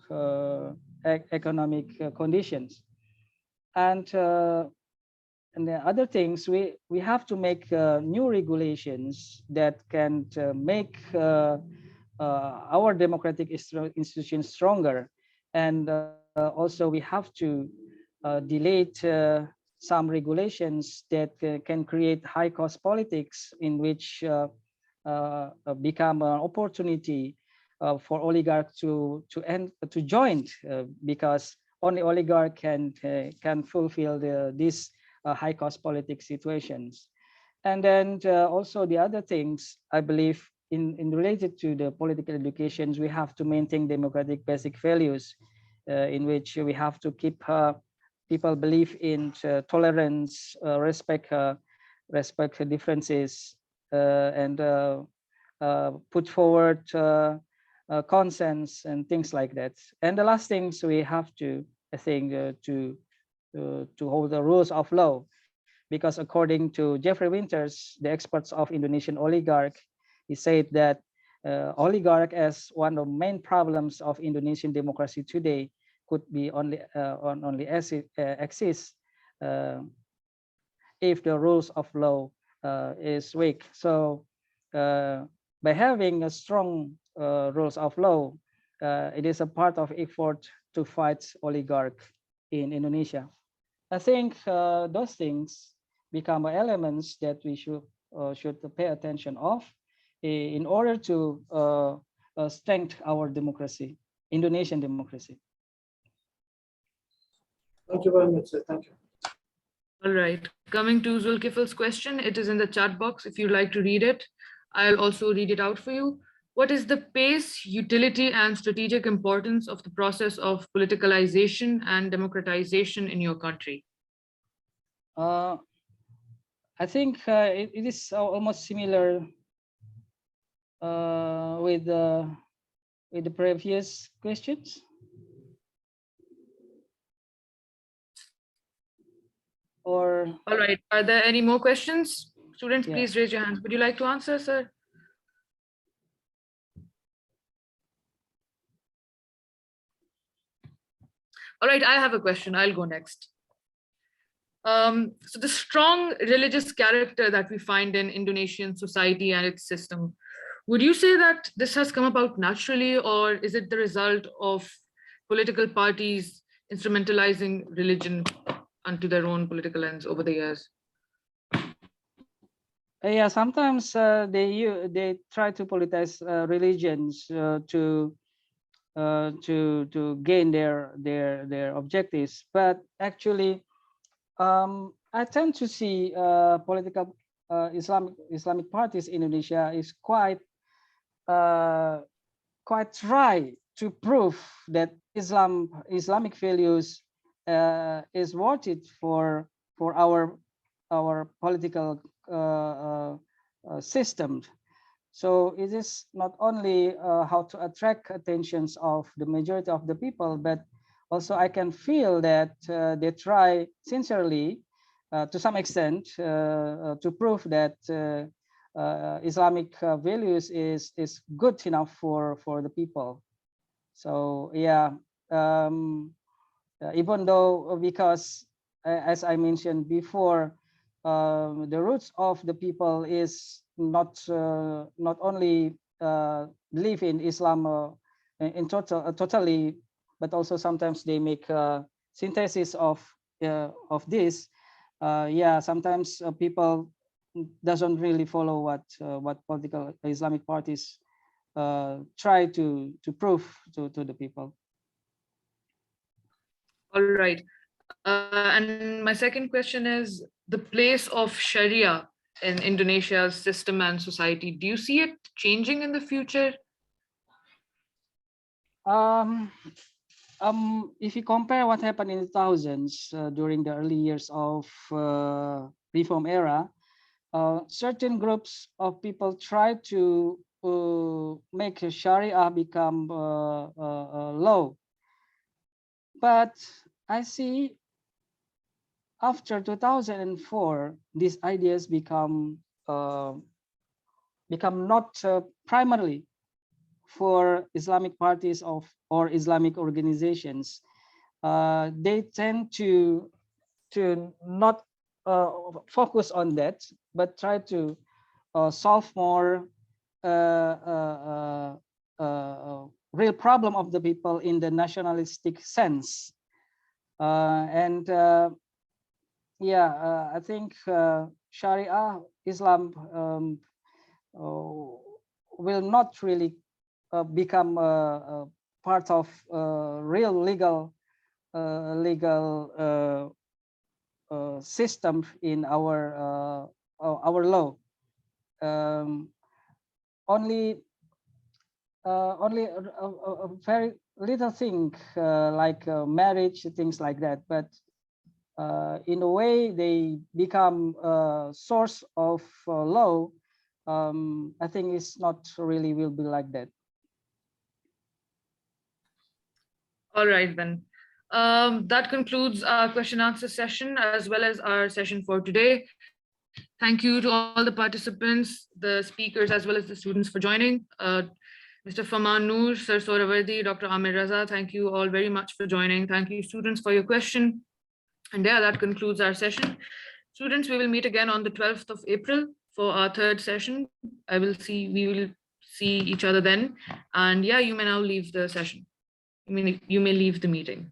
economic conditions. And the other things, we have to make new regulations that can make our democratic institutions stronger. And also we have to delete some regulations that can create high cost politics, in which become an opportunity for oligarchs to join, because only oligarch can fulfill these high cost politics situations. And then also the other things, I believe, in related to the political educations, we have to maintain democratic basic values, in which we have to keep people believe in tolerance, respect differences, and put forward consents and things like that. And the last things we have to, I think, to hold the rules of law, because according to Jeffrey Winters, the experts of Indonesian oligarch, he said that oligarch as one of the main problems of Indonesian democracy today could be only exist if the rules of law is weak. So by having a strong rules of law, it is a part of effort to fight oligarch in Indonesia. I think those things become elements that we should pay attention of in order to strengthen our democracy, Indonesian democracy. Thank you very much, sir. Thank you. All right, coming to Zulkifl's question, it is in the chat box. If you'd like to read it, I'll also read it out for you. What is the pace, utility, and strategic importance of the process of politicalization and democratization in your country? I think it is almost similar with the previous questions. Or all right, are there any more questions? Students, Yeah. please raise your hands. Would you like to answer, sir? All right, I have a question. I'll go next. So the strong religious character that we find in Indonesian society and its system, would you say that this has come about naturally, or is it the result of political parties instrumentalizing religion onto their own political ends over the years? Yeah, sometimes they try to politicize religions to gain their objectives, but actually I tend to see political Islamic parties in Indonesia is quite try to prove that Islamic values is worth it for our political system. So it is not only how to attract attentions of the majority of the people, but also I can feel that they try sincerely to some extent to prove that Islamic values is good enough for the people. So yeah, even though, because as I mentioned before, the roots of the people is not only believe in Islam in totally, but also sometimes they make synthesis of this. Yeah, sometimes people doesn't really follow what political Islamic parties try to prove to the people. All right. And my second question is the place of Sharia in Indonesia's system and society. Do you see it changing in the future? If you compare what happened in the 2000s during the early years of reform era, certain groups of people try to make Sharia become law. But I see after 2004, these ideas become not primarily for Islamic parties or Islamic organizations. They tend to not focus on that, but try to solve more real problem of the people in the nationalistic sense. I think Sharia Islam will not really become part of real legal system in our law. Only a very little thing like marriage, things like that, but in a way they become a source of law. I think it's not really will be like that. All right, then. That concludes our question answer session as well as our session for today. Thank you to all the participants, the speakers, as well as the students for joining. Mr. Firman, Noor, Sir Soherwordi, Dr. Amir, Reza, thank you all very much for joining. Thank you, students, for your question. And yeah, that concludes our session. Students, we will meet again on the 12th of April for our third session. We will see each other then. And yeah, you may now leave the session. You may leave the meeting.